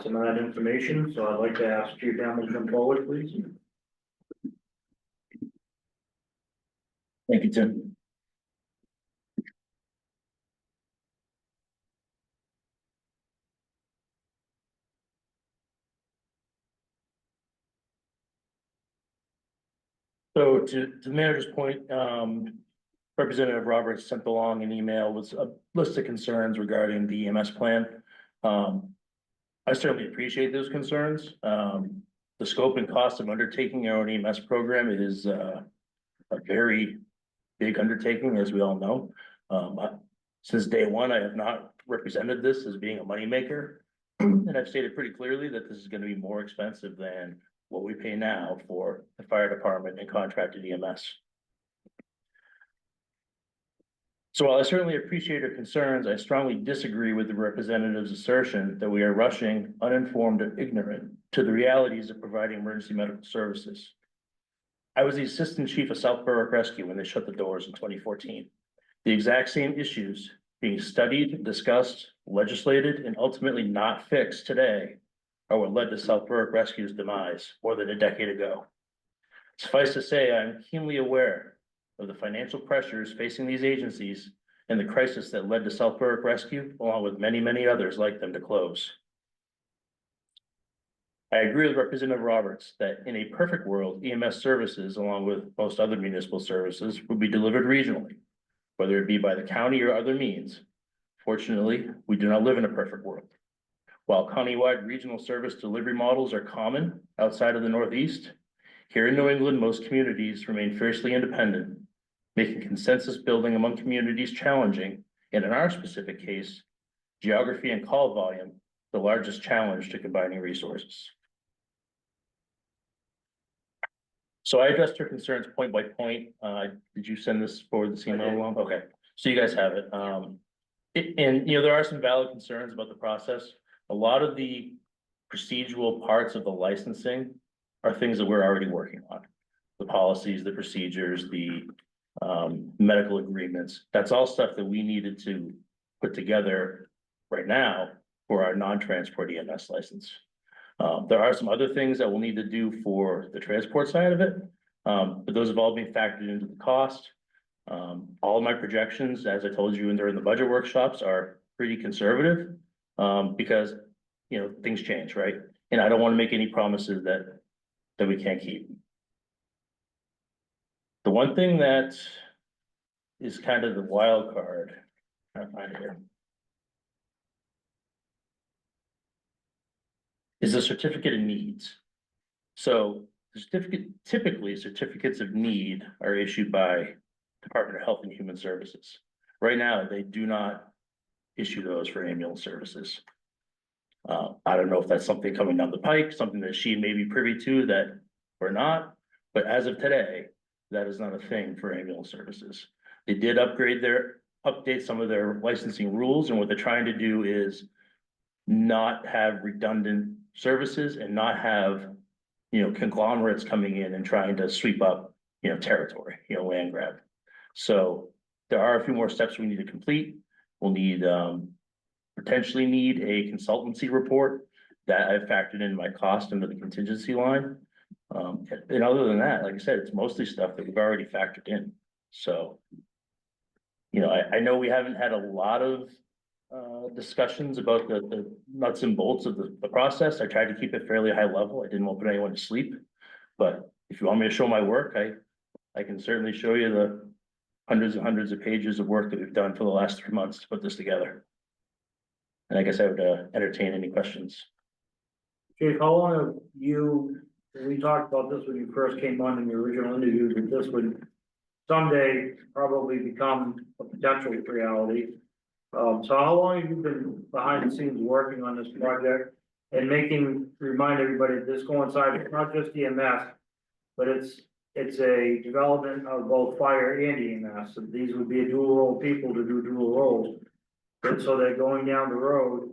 [SPEAKER 3] some of that information, so I'd like to ask Chief Hamel to come forward, please.
[SPEAKER 7] Thank you, Tim. So to the manager's point, Representative Roberts sent along an email with a list of concerns regarding the EMS plan. I certainly appreciate those concerns. The scope and cost of undertaking our own EMS program is a very big undertaking, as we all know. Since day one, I have not represented this as being a moneymaker. And I've stated pretty clearly that this is gonna be more expensive than what we pay now for the fire department and contracted EMS. So while I certainly appreciate your concerns, I strongly disagree with the representative's assertion that we are rushing, uninformed, and ignorant to the realities of providing emergency medical services. I was the assistant chief of South Berwick Rescue when they shut the doors in 2014. The exact same issues being studied, discussed, legislated, and ultimately not fixed today are what led to South Berwick Rescue's demise more than a decade ago. Suffice to say, I'm keenly aware of the financial pressures facing these agencies and the crisis that led to South Berwick Rescue, along with many, many others like them, to close. I agree with Representative Roberts that in a perfect world, EMS services, along with most other municipal services, would be delivered regionally, whether it be by the county or other means. Fortunately, we do not live in a perfect world. While countywide regional service delivery models are common outside of the Northeast, here in New England, most communities remain fiercely independent, making consensus building among communities challenging, and in our specific case, geography and call volume, the largest challenge to combining resources. So I addressed your concerns point by point. Did you send this forward this email along? Okay, so you guys have it. And you know, there are some valid concerns about the process. A lot of the procedural parts of the licensing are things that we're already working on. The policies, the procedures, the medical agreements, that's all stuff that we needed to put together right now for our non-transport EMS license. There are some other things that we'll need to do for the transport side of it, but those have all been factored into the cost. All of my projections, as I told you during the budget workshops, are pretty conservative, because, you know, things change, right? And I don't want to make any promises that we can't keep. The one thing that is kind of the wild card, I find it here, is the certificate of needs. So the certificate, typically certificates of need are issued by Department of Health and Human Services. Right now, they do not issue those for ambulance services. I don't know if that's something coming down the pike, something that she may be privy to that we're not, but as of today, that is not a thing for ambulance services. They did update some of their licensing rules, and what they're trying to do is not have redundant services and not have, you know, conglomerates coming in and trying to sweep up, you know, territory, you know, land grab. So there are a few more steps we need to complete. We'll need, potentially need a consultancy report that I've factored in my cost into the contingency line. And other than that, like I said, it's mostly stuff that we've already factored in. So, you know, I know we haven't had a lot of discussions about the nuts and bolts of the process. I tried to keep it fairly high level. I didn't want to put anyone to sleep. But if you want me to show my work, I can certainly show you the hundreds and hundreds of pages of work that we've done for the last 3 months to put this together. And I guess I would entertain any questions.
[SPEAKER 3] Chief, how long have you, we talked about this when you first came on in the original interview, that this would someday probably become a potential reality. So how long have you been behind the scenes working on this project? and remind everybody, this coincides, it's not just EMS, but it's a development of both fire and EMS, so these would be dual role people to do dual roles. And so they're going down the road,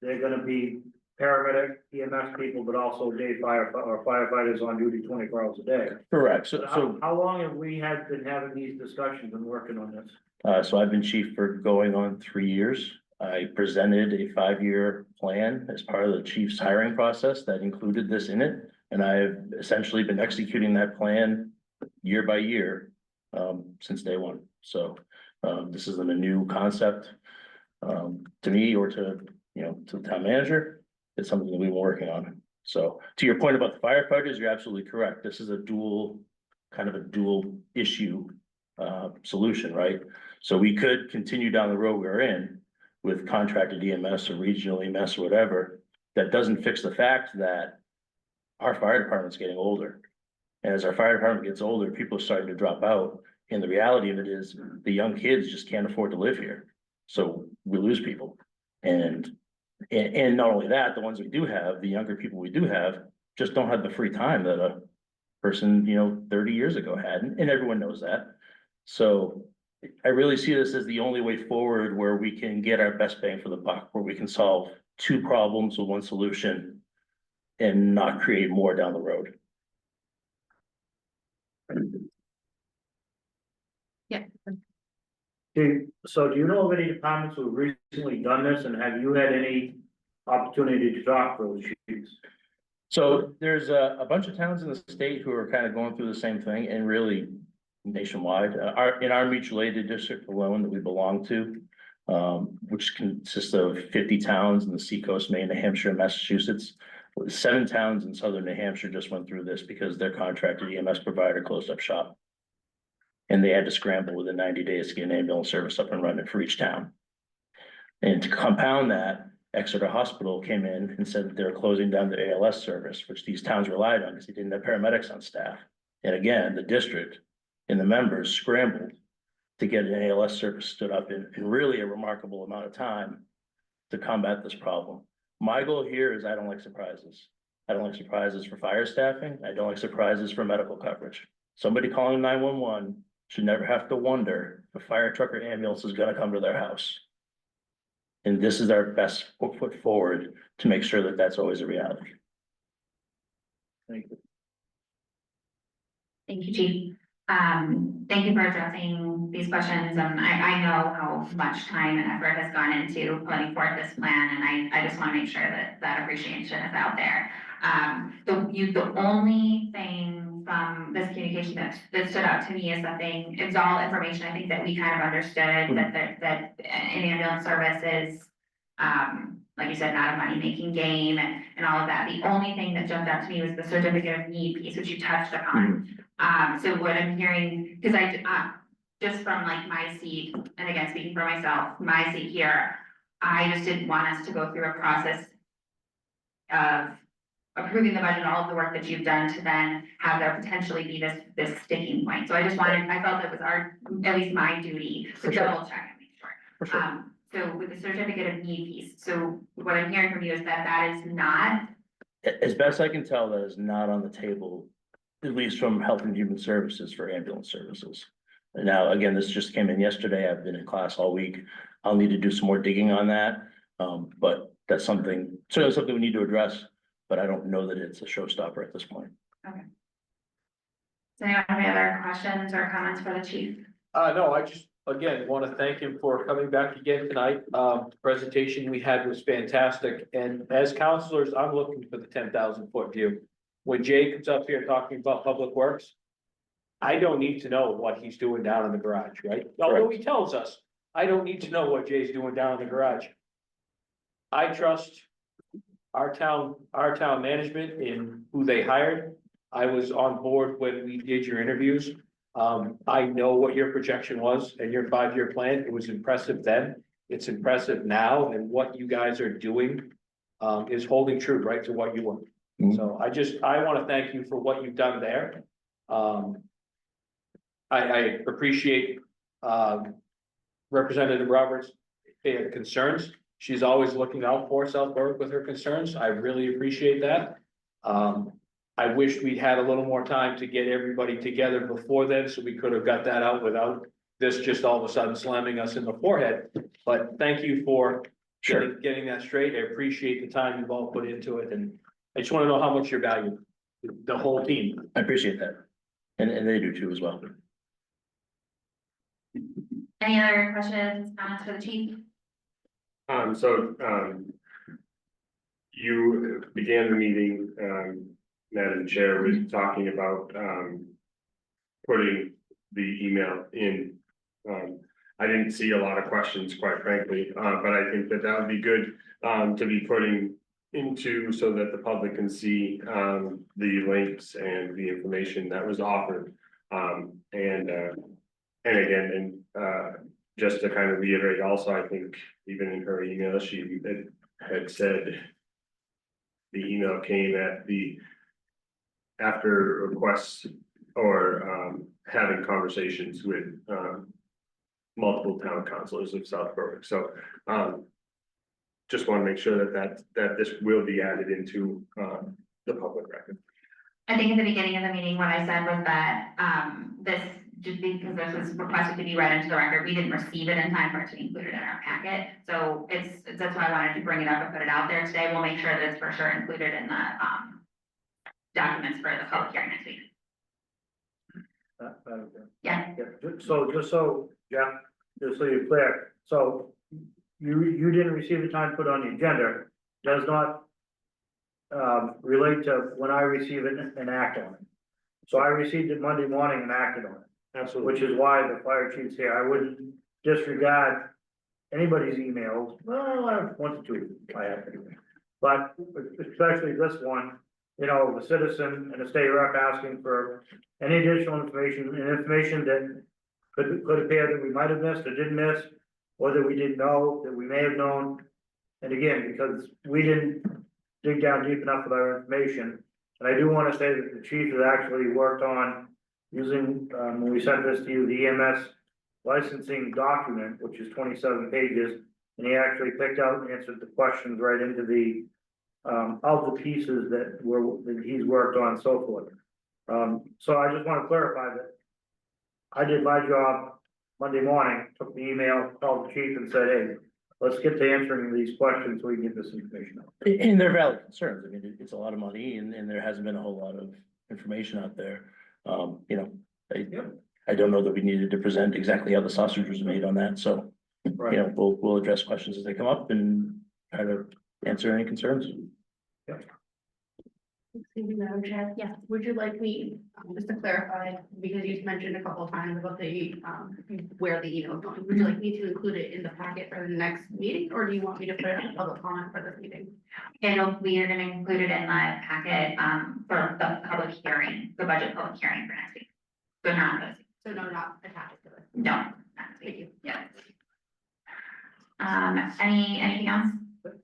[SPEAKER 3] they're gonna be paramedic, EMS people, but also day or firefighters on duty 24 hours a day.
[SPEAKER 7] Correct, so,
[SPEAKER 3] How long have we been having these discussions and working on this?
[SPEAKER 7] so I've been chief for going on 3 years. I presented a 5-year plan as part of the chief's hiring process that included this in it. And I've essentially been executing that plan year by year, since day one. So, this isn't a new concept, to me or to, to the town manager. It's something that we've been working on. So to your point about the firefighters, you're absolutely correct. This is a dual issue, solution, right? So we could continue down the road we're in with contracted EMS or regional EMS or whatever. That doesn't fix the fact that our fire department's getting older. And as our fire department gets older, people are starting to drop out. And the reality of it is the young kids just can't afford to live here. So we lose people. And not only that, the ones we do have, the younger people we do have, just don't have the free time that a person, 30 years ago had, and everyone knows that. So I really see this as the only way forward where we can get our best bang for the buck, where we can solve 2 problems with 1 solution and not create more down the road.
[SPEAKER 3] So do you know of any departments who have recently done this, and have you had any opportunity to talk to those chiefs?
[SPEAKER 7] So there's a bunch of towns in the state who are kind of going through the same thing, and really nationwide. In our mutual aid district alone that we belong to, which consists of 50 towns in the seacoast, Maine, New Hampshire, and Massachusetts. 7 towns in southern New Hampshire just went through this because their contracted EMS provider closed up shop. And they had to scramble within 90 days to get an ambulance service up and running for each town. And to compound that, Exeter Hospital came in and said that they were closing down their ALS service, which these towns relied on because they didn't have paramedics on staff. And again, the district and the members scrambled to get an ALS service stood up in really a remarkable amount of time to combat this problem. My goal here is I don't like surprises. I don't like surprises for fire staffing. I don't like surprises for medical coverage. Somebody calling 911 should never have to wonder if a fire truck or ambulance is gonna come to their house. And this is our best foot forward to make sure that that's always a reality.
[SPEAKER 3] Thank you.
[SPEAKER 1] Thank you, Chief. Thank you for addressing these questions, and I know how much time and effort has gone into putting forth this plan, and I just want to make sure that appreciation is out there. The only thing from this communication that stood out to me is something, it's all information I think that we kind of understood, that an ambulance service is, like you said, not a money-making game and all of that. The only thing that jumped out to me was the certificate of need piece, which you touched upon. So what I'm hearing, because just from like my seat, and again, speaking for myself, my seat here, I just didn't want us to go through a process of approving the budget, all of the work that you've done to then have there potentially be this sticking point. So I felt it was at least my duty to double check and make sure.
[SPEAKER 7] For sure.
[SPEAKER 1] So with the certificate of need piece, so what I'm hearing from you is that is not.
[SPEAKER 7] As best I can tell, that is not on the table, at least from Health and Human Services for ambulance services. And now, again, this just came in yesterday. I've been in class all week. I'll need to do some more digging on that. But that's certainly something we need to address, but I don't know that it's a showstopper at this point.
[SPEAKER 1] Okay. Does anyone have any other questions or comments for the chief?
[SPEAKER 6] No, I just, again, want to thank him for coming back again tonight. The presentation we had was fantastic, and as counselors, I'm looking for the 10,000-foot view. When Jay comes up here talking about public works, I don't need to know what he's doing down in the garage, right? Although he tells us, I don't need to know what Jay's doing down in the garage. I trust our town management in who they hired. I was on board when we did your interviews. I know what your projection was and your 5-year plan. It was impressive then. It's impressive now, and what you guys are doing is holding true, right, to what you want. So I want to thank you for what you've done there. I appreciate Representative Roberts' concerns. She's always looking out for South Berwick with her concerns. I really appreciate that. I wish we'd had a little more time to get everybody together before then, so we could have got that out without this just all of a sudden slamming us in the forehead. But thank you for getting that straight. I appreciate the time you've all put into it, and I just want to know how much you're valued, the whole team.
[SPEAKER 7] I appreciate that. And they do too as well.
[SPEAKER 1] Any other questions, comments for the chief?
[SPEAKER 2] You began the meeting, Madam Chair, with talking about, putting the email in. I didn't see a lot of questions, quite frankly, but I think that that would be good, to be putting into so that the public can see, the links and the information that was offered. And again, just to kind of reiterate also, I think even in her email, she had said the email came at after requests or, having conversations with, multiple town councilors of South Berwick. So, just want to make sure that this will be added into, the public record.
[SPEAKER 1] I think at the beginning of the meeting, what I said was that, this, just because this was requested to be read into the record, we didn't receive it in time for it to be included in our packet. So that's why I wanted to bring it up and put it out there today. We'll make sure that it's for sure included in the, documents for the public hearing next week. Yeah.
[SPEAKER 3] Just so, Jeff, just so you're clear, so you didn't receive the time put on the agenda, does not relate to when I receive it and act on it. So I received it Monday morning and acted on it.
[SPEAKER 6] Absolutely.
[SPEAKER 3] Which is why the fire chief's here. I wouldn't disregard anybody's emails. Well, I want to, I have to. But especially this one, you know, the citizen and the state rep asking for any additional information that could appear that we might have missed or didn't miss, or that we didn't know, that we may have known. And again, because we didn't dig down deep enough with our information. And I do want to say that the chief has actually worked on using, when we sent this to you, the EMS licensing document, which is 27 pages. And he actually picked out and answered the questions right into the, of the pieces that he's worked on and so forth. So I just want to clarify that I did my job Monday morning, took the email, called the chief and said, hey, let's get to answering these questions so we can get this information out.
[SPEAKER 7] And they're valid concerns. I mean, it's a lot of money and there hasn't been a whole lot of information out there. You know, I don't know that we needed to present exactly how the sausage was made on that, so, you know, we'll address questions as they come up and try to answer any concerns.
[SPEAKER 8] Excuse me, Madam Chair.
[SPEAKER 4] Yeah.
[SPEAKER 8] Would you like me, just to clarify, because you mentioned a couple of times about the, where the email is going, would you like me to include it in the packet for the next meeting, or do you want me to put it in public comment for this meeting?
[SPEAKER 1] We are gonna include it in the packet, for the public hearing, the budget public hearing for next week. So not this,
[SPEAKER 8] So no, not attached to it.
[SPEAKER 1] no, not next
[SPEAKER 8] Thank
[SPEAKER 1] week,
[SPEAKER 8] you.
[SPEAKER 1] yeah. Anything else?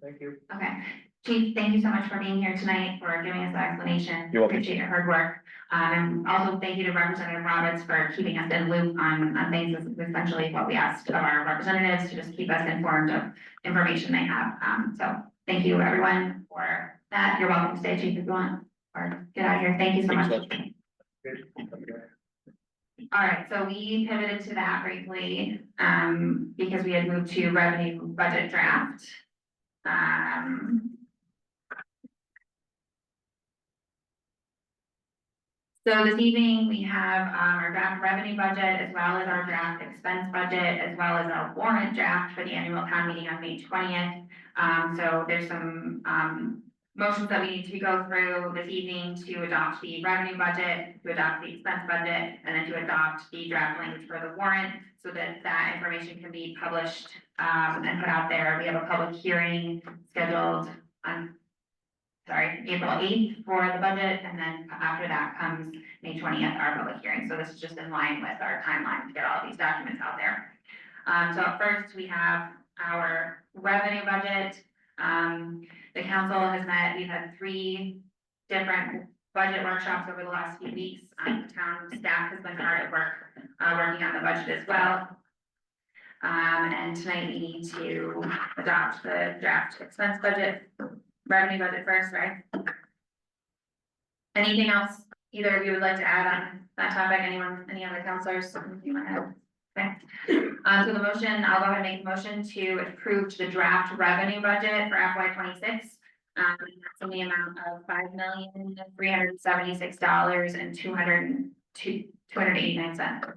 [SPEAKER 3] Thank you.
[SPEAKER 1] Okay, Chief, thank you so much for being here tonight, for giving us the explanation.
[SPEAKER 7] You're welcome.
[SPEAKER 1] Appreciate your hard work. And also thank you to Representative Roberts for keeping us in loop on things. This is essentially what we asked of our representatives, to just keep us informed of information they have. So thank you everyone for that. You're welcome to stay, Chief, if you want, or get out of here. Thank you so
[SPEAKER 7] Thanks,
[SPEAKER 1] much.
[SPEAKER 7] Les.
[SPEAKER 1] All right, so we pivoted to that briefly, because we had moved to revenue budget draft. So this evening, we have our draft revenue budget, as well as our draft expense budget, as well as our warrant draft for the annual town meeting on May 20th. So there's some motions that we need to go through this evening to adopt the revenue budget, to adopt the expense budget, and then to adopt the draft language for the warrant, so that that information can be published and put out there. We have a public hearing scheduled on April 8th for the budget, and then after that comes May 20th, our public hearing. So this is just in line with our timeline to get all these documents out there. So at first, we have our revenue budget. The council has met, we've had 3 different budget workshops over the last few weeks. The town staff has been hard at work, working on the budget as well. And tonight we need to adopt the draft expense budget, revenue budget first, right? Anything else either of you would like to add on that topic? Anyone, any other counselors? Something you want to add? Okay, so the motion, I'll go ahead and make a motion to approve the draft revenue budget for FY 26. That's in the amount of $5,376,289.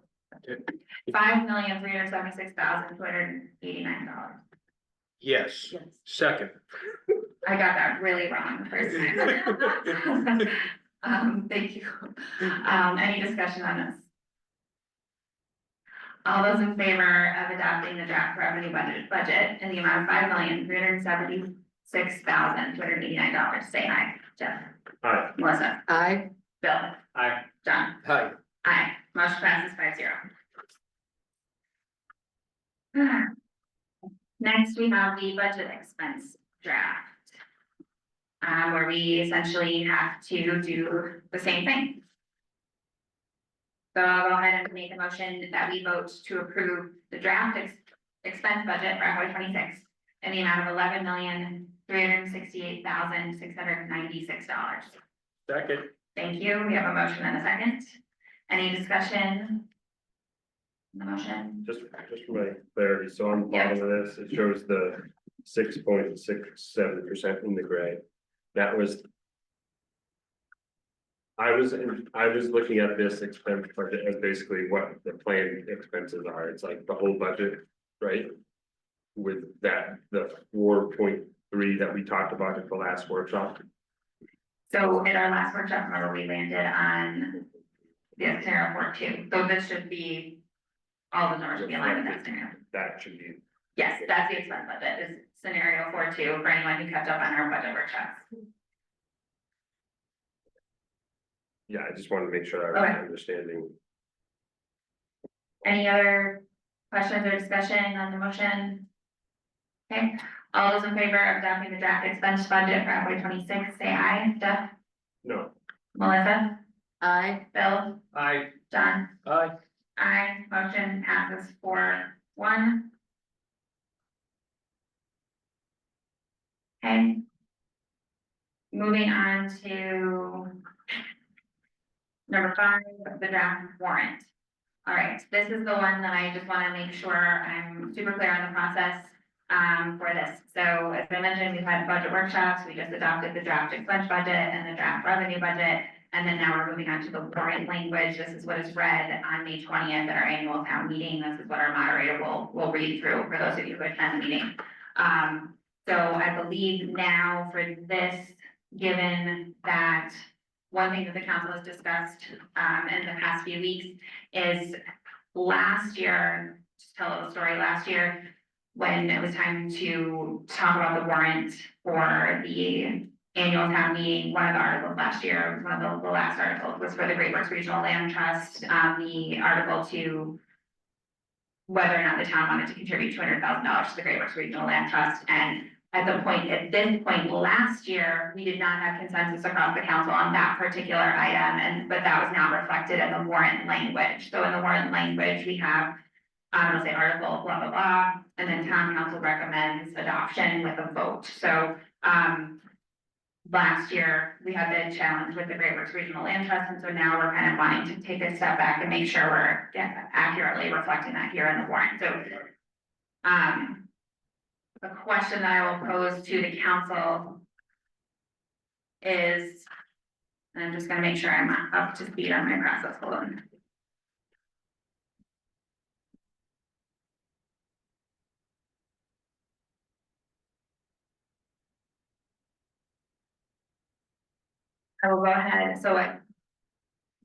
[SPEAKER 1] $5,376,289.
[SPEAKER 6] Yes, second.
[SPEAKER 1] I got that really wrong the first time. Thank you. Any discussion on this? All those in favor of adopting the draft revenue budget in the amount of $5,376,289, say aye. Jeff?
[SPEAKER 3] Aye.
[SPEAKER 1] Melissa?
[SPEAKER 5] Aye.
[SPEAKER 1] Bill?
[SPEAKER 3] Aye.
[SPEAKER 1] John?
[SPEAKER 6] Hi,
[SPEAKER 1] Aye. Motion passes 5-0. Next, we have the budget expense draft. Where we essentially have to do the same thing. So I'll go ahead and make a motion that we vote to approve the draft expense budget for FY 26 in the amount of $11,368,696.
[SPEAKER 6] second.
[SPEAKER 1] Thank you. We have a motion and a second. Any discussion? On the motion?
[SPEAKER 2] Just for my clarity, so on the bottom of this, it shows the 6.67% in the gray. That was. I was looking at this expense budget as basically what the planned expenses are. It's like the whole budget, right? With that, the 4.3 that we talked about at the last workshop.
[SPEAKER 1] So in our last workshop, remember, we landed on the scenario 4.2. So this should be, all the numbers should be aligned with that scenario.
[SPEAKER 2] That should be,
[SPEAKER 1] Yes, that's the expense budget, is scenario 4.2 for anyone who kept up on our budget workshops.
[SPEAKER 2] yeah, I just wanted to make sure I was
[SPEAKER 1] Okay.
[SPEAKER 2] understanding.
[SPEAKER 1] Any other questions or discussion on the motion? Okay, all those in favor of adopting the draft expense budget for FY 26, say aye. Jeff?
[SPEAKER 2] No,
[SPEAKER 1] Melissa?
[SPEAKER 5] Aye.
[SPEAKER 1] Bill?
[SPEAKER 6] Aye.
[SPEAKER 1] John?
[SPEAKER 6] Aye.
[SPEAKER 1] Aye, motion passes 4-1. Okay. Moving on to number 5, the draft warrant. All right, this is the one that I just want to make sure I'm super clear on the process for this. So as I mentioned, we've had budget workshops, we just adopted the draft expense budget and the draft revenue budget. And then now we're moving on to the warrant language. This is what is read on May 20th at our annual town meeting. This is what our moderator will read through for those of you who attend the meeting. So I believe now for this, given that one thing that the council has discussed in the past few weeks is last year, just tell a little story, last year, when it was time to talk about the warrant for the annual town meeting, one of the articles last year, one of the last articles was for the Great Works Regional Land Trust, the article to whether or not the town wanted to contribute $200,000 to the Great Works Regional Land Trust. And at this point last year, we did not have consensus across the council on that particular item, but that was not reflected in the warrant language. So in the warrant language, we have, it'll say article, blah, blah, blah, and then town council recommends adoption with a vote. So, last year, we had the challenge with the Great Works Regional Land Trust, and so now we're kind of wanting to take a step back and make sure we're accurately reflecting that here in the warrant. So, the question that I will pose to the council is, and I'm just gonna make sure I'm up to speed on my process, hold on. I will go ahead, so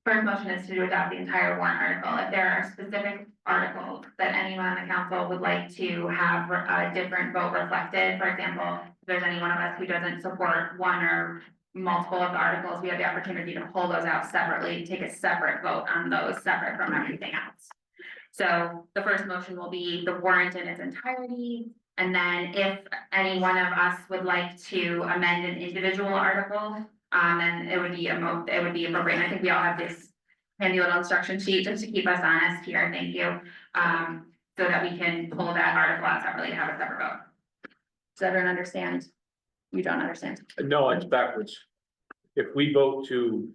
[SPEAKER 1] first motion is to adopt the entire warrant article. If there are specific articles that anyone on the council would like to have a different vote reflected, for example, if there's any one of us who doesn't support one or multiple of the articles, we have the opportunity to pull those out separately, take a separate vote on those separate from everything else. So the first motion will be the warrant in its entirety. And then if any one of us would like to amend an individual article, then it would be appropriate. I think we all have this handy little instruction sheet just to keep us honest here. Thank you. so that we can pull that article out separately to have a separate vote. Does everyone understand? You don't understand?
[SPEAKER 6] No, it's backwards. If we vote to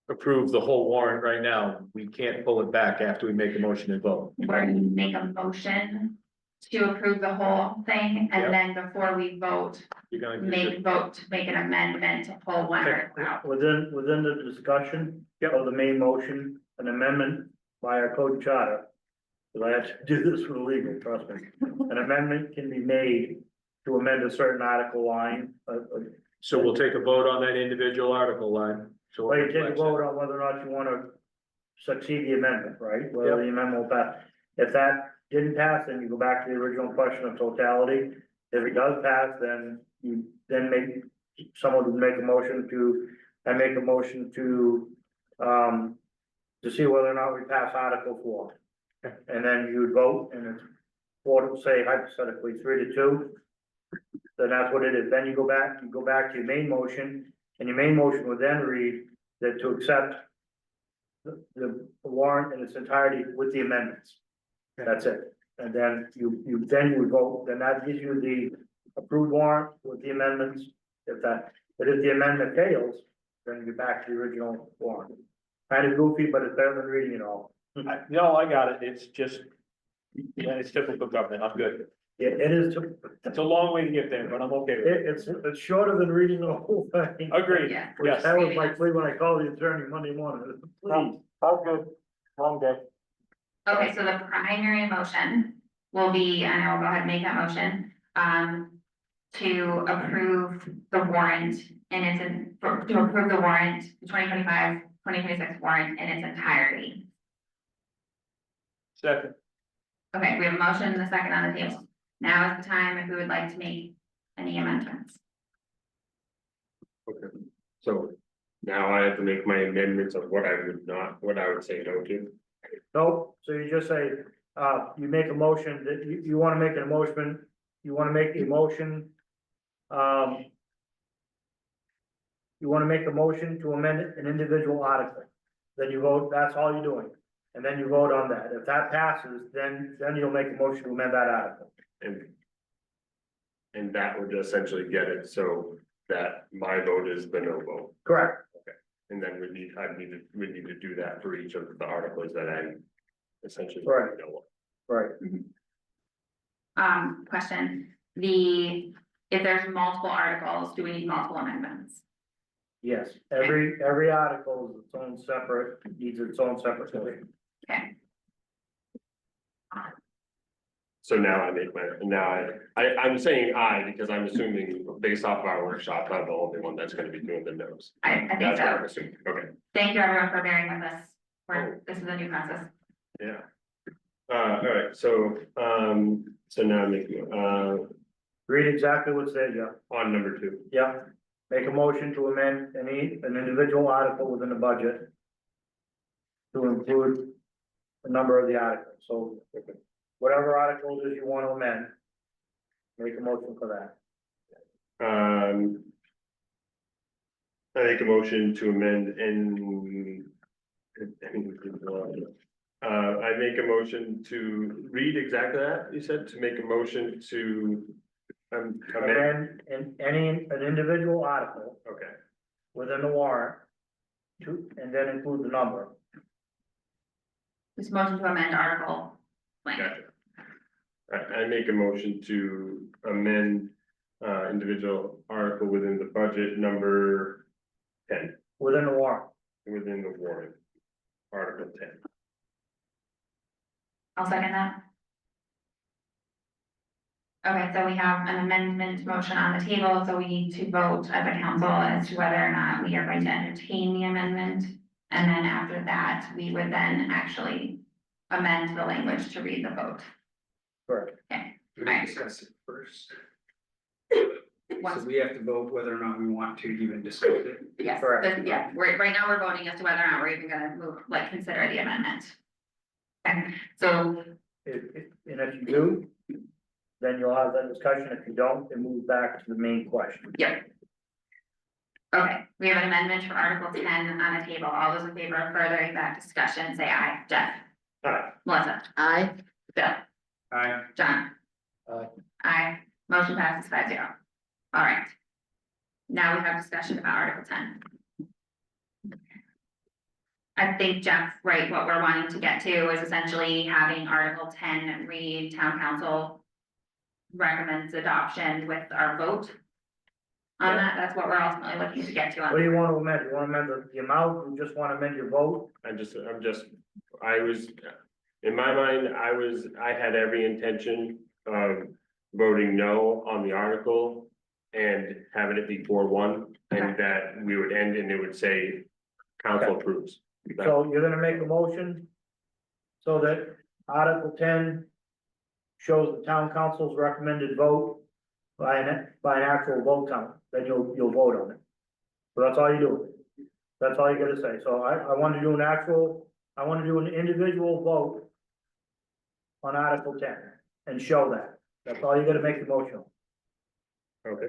[SPEAKER 6] approve the whole warrant right now, we can't pull it back after we make a motion and vote.
[SPEAKER 1] Where you make a motion to approve the whole thing,
[SPEAKER 6] Yep.
[SPEAKER 1] and then before we vote,
[SPEAKER 6] You're gonna.
[SPEAKER 1] vote to make an amendment to pull one article out.
[SPEAKER 3] Within the discussion of the main motion, an amendment by our code charter. Cause I have to do this for the legal, trust me. An amendment can be made to amend a certain article line,
[SPEAKER 6] So we'll take a vote on that individual article line. So.
[SPEAKER 3] well, you take a vote on whether or not you wanna succeed the amendment, right? Whether the amendment will pass. If that didn't pass, then you go back to the original question of totality. If it does pass, then you someone would make a motion to, I make a motion to see whether or not we pass Article 4. And then you would vote, and it's 4, say hypothetically 3-2. Then that's what it is. Then you go back to your main motion, and your main motion would then read that to accept the warrant in its entirety with the amendments. That's it. And then you would vote, then that gives you the approved warrant with the amendments. But if the amendment fails, then you're back to the original warrant. Kind of goofy, but it's better than reading it all.
[SPEAKER 6] No, I got it. It's just, yeah, it's typical government. I'm good.
[SPEAKER 3] Yeah, it is,
[SPEAKER 6] It's a long way to get there, but I'm okay with it.
[SPEAKER 3] it's shorter than reading the whole thing.
[SPEAKER 6] Agreed.
[SPEAKER 1] Yeah.
[SPEAKER 6] Yes.
[SPEAKER 3] That was my plea when I called the attorney Monday morning. Please.
[SPEAKER 6] I'm good. Long day.
[SPEAKER 1] Okay, so the primary motion will be, and I will go ahead and make that motion, to approve the warrant in its, to approve the warrant, the 2025-2026 warrant in its entirety.
[SPEAKER 6] Second.
[SPEAKER 1] Okay, we have a motion and a second on the table. Now is the time if we would like to make any amendments.
[SPEAKER 2] Okay, so now I have to make my amendments of what I would say no to.
[SPEAKER 3] Nope, so you just say, you make a motion that you wanna make an emotion, you wanna make the motion. You wanna make a motion to amend an individual article. Then you vote, that's all you're doing. And then you vote on that. If that passes, then you'll make a motion to amend that article.
[SPEAKER 2] And that would essentially get it so that my vote is the no vote.
[SPEAKER 3] Correct.
[SPEAKER 2] And then we need to do that for each of the articles that I essentially.
[SPEAKER 3] Right.
[SPEAKER 2] No.
[SPEAKER 3] Right.
[SPEAKER 1] Question, if there's multiple articles, do we need multiple amendments?
[SPEAKER 3] Yes, every article is its own separate, needs its own separate motion.
[SPEAKER 1] Okay,
[SPEAKER 2] So now I'm saying I because I'm assuming based off of our workshop, I'm the only one that's gonna be doing the no's.
[SPEAKER 1] I think
[SPEAKER 2] That's what I'm
[SPEAKER 1] so.
[SPEAKER 2] assuming, okay,
[SPEAKER 1] Thank you everyone for bearing with us. This is a new process.
[SPEAKER 2] yeah. Alright, so now
[SPEAKER 3] Read exactly what's there, yeah.
[SPEAKER 2] on number 2.
[SPEAKER 3] Yeah, make a motion to amend an individual article within the budget. To include the number of the articles, so whatever article it is you want to amend. Make a motion for that.
[SPEAKER 2] I make a motion to amend I make a motion to read exactly that, you said, to make a motion to amend,
[SPEAKER 3] Amend an individual article
[SPEAKER 2] okay,
[SPEAKER 3] within the warrant. And then include the number.
[SPEAKER 1] This motion to amend article. blank.
[SPEAKER 2] gotcha. I make a motion to amend individual article within the budget number 10,
[SPEAKER 3] Within the warrant.
[SPEAKER 2] within the warrant. Article 10.
[SPEAKER 1] I'll second that. Okay, so we have an amendment motion on the table, so we need to vote as a council as to whether or not we are going to entertain the amendment. And then after that, we would then actually amend the language to read the vote.
[SPEAKER 3] Correct.
[SPEAKER 1] Okay,
[SPEAKER 9] We
[SPEAKER 1] Right.
[SPEAKER 9] discuss it first.
[SPEAKER 1] Once-
[SPEAKER 9] So we have to vote whether or not we want to even discuss it.
[SPEAKER 1] yes,
[SPEAKER 3] Correct.
[SPEAKER 1] right now we're voting as to whether or not we're even gonna move, consider the amendment. Okay, so,
[SPEAKER 3] And if you do, then you'll have that discussion. If you don't, it moves back to the main question.
[SPEAKER 1] yep. Okay, we have an amendment for Article 10 on the table. All those in favor of furthering that discussion, say aye. Jeff?
[SPEAKER 2] Aye.
[SPEAKER 1] Melissa,
[SPEAKER 5] Aye.
[SPEAKER 1] Bill,
[SPEAKER 9] Aye.
[SPEAKER 1] John.
[SPEAKER 6] Aye.
[SPEAKER 1] Aye, motion passes 5-0. All right. Now we have discussion about Article 10. I think Jeff, right, what we're wanting to get to is essentially having Article 10 read town council recommends adoption with our vote. On that, that's what we're ultimately looking to get to
[SPEAKER 3] What do
[SPEAKER 1] on.
[SPEAKER 3] you want to amend? You want to amend the amount, you just want to amend your vote?
[SPEAKER 2] I was, in my mind, I had every intention of voting no on the article and having it be 4-1, and that we would end and it would say council approves.
[SPEAKER 3] So you're gonna make a motion so that Article 10 shows the town council's recommended vote by an actual vote count, then you'll vote on it. So that's all you do. That's all you gotta say. So I want to do an individual vote on Article 10 and show that. That's all you gotta make the motion on.
[SPEAKER 2] Okay.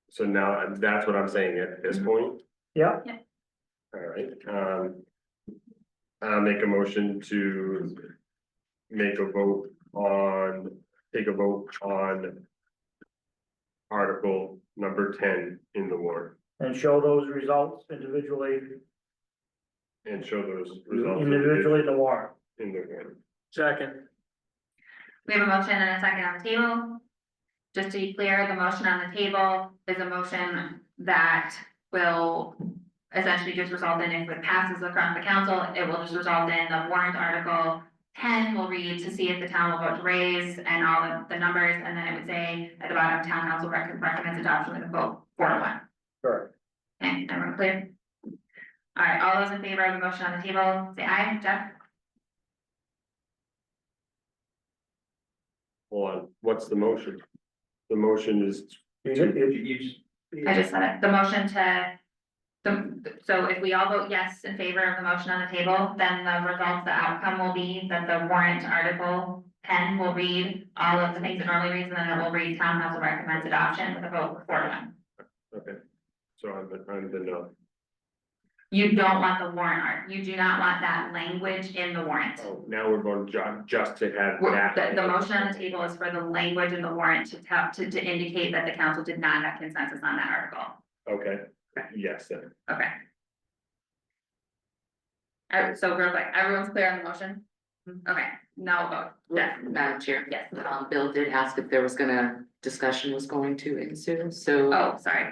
[SPEAKER 2] So now, that's what I'm saying at this point.
[SPEAKER 3] Yeah,
[SPEAKER 2] All right, I'll make a motion to take a vote on Article number 10 in the warrant
[SPEAKER 3] and show those results individually
[SPEAKER 2] and show those results
[SPEAKER 3] individually in the warrant.
[SPEAKER 2] in the warrant.
[SPEAKER 6] Second.
[SPEAKER 1] We have a motion and a second on the table. Just to be clear, the motion on the table is a motion that will essentially just result in, if it passes across the council, it will just result in the warrant article 10 will read to see if the town will vote to raise and all of the numbers, and then it would say at the bottom, town council recommends adoption with a vote 4-1.
[SPEAKER 3] Correct.
[SPEAKER 1] Okay, everyone clear? All right, all those in favor of the motion on the table, say aye. Jeff?
[SPEAKER 2] Hold on, what's the motion? The motion is,
[SPEAKER 1] I just said it. The motion to, so if we all vote yes in favor of the motion on the table, then the results, the outcome will be that the warrant article 10 will read all of the things it normally reads, and then it will read town council recommends adoption with a vote 4-1.
[SPEAKER 2] okay, so I'm the no.
[SPEAKER 1] You don't want the warrant you do not want that language in the warrant.
[SPEAKER 2] Oh, now we're going just to have that.
[SPEAKER 1] The motion on the table is for the language in the warrant to indicate that the council did not have consensus on that article.
[SPEAKER 2] Okay, yes, then.
[SPEAKER 1] Okay. So real quick, everyone's clear on the motion? Okay, now we'll vote. Jeff?
[SPEAKER 5] Madam Chair.
[SPEAKER 1] Yes.
[SPEAKER 5] Bill did ask if there was discussion was going to ensue, so.
[SPEAKER 1] Oh, sorry.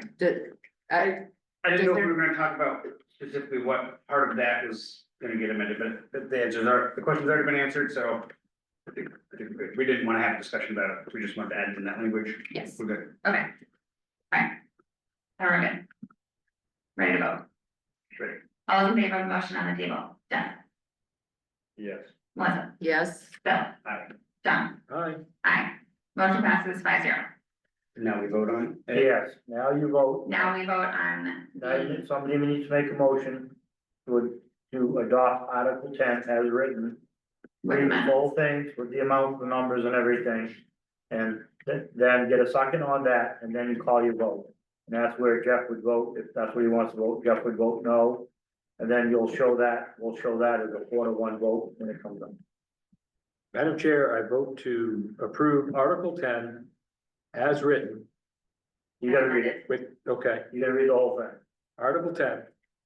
[SPEAKER 9] I didn't know if we
[SPEAKER 5] Is there-
[SPEAKER 9] were gonna talk about specifically what part of that was gonna get amended, but the question's already been answered, so. I think we didn't wanna have a discussion about it, we just wanted to add in that language.
[SPEAKER 1] Yes.
[SPEAKER 9] We're good.
[SPEAKER 1] Okay. Alright. We're good. Ready to vote.
[SPEAKER 9] Great.
[SPEAKER 1] All those in favor of the motion on the table? Jeff?
[SPEAKER 2] Yes.
[SPEAKER 1] Melissa?
[SPEAKER 5] Yes.
[SPEAKER 1] Bill?
[SPEAKER 9] Aye.
[SPEAKER 1] John?
[SPEAKER 6] Aye.
[SPEAKER 1] Aye. Motion passes 5-0.
[SPEAKER 9] Now we vote on it.
[SPEAKER 3] Yes, now you vote.
[SPEAKER 1] Now we vote on the,
[SPEAKER 3] Somebody needs to make a motion to adopt Article 10 as written.
[SPEAKER 1] with
[SPEAKER 3] Read the
[SPEAKER 1] amendments.
[SPEAKER 3] whole thing with the amount, the numbers and everything. And then get a second on that, and then you call your vote. And that's where Jeff would vote, if that's where he wants to vote, Jeff would vote no. And then we'll show that as a 4-1 vote when it comes up.
[SPEAKER 6] Madam Chair, I vote to approve Article 10 as written.
[SPEAKER 3] You gotta read it,
[SPEAKER 6] Okay,
[SPEAKER 3] you gotta read the whole thing.
[SPEAKER 6] Article 10,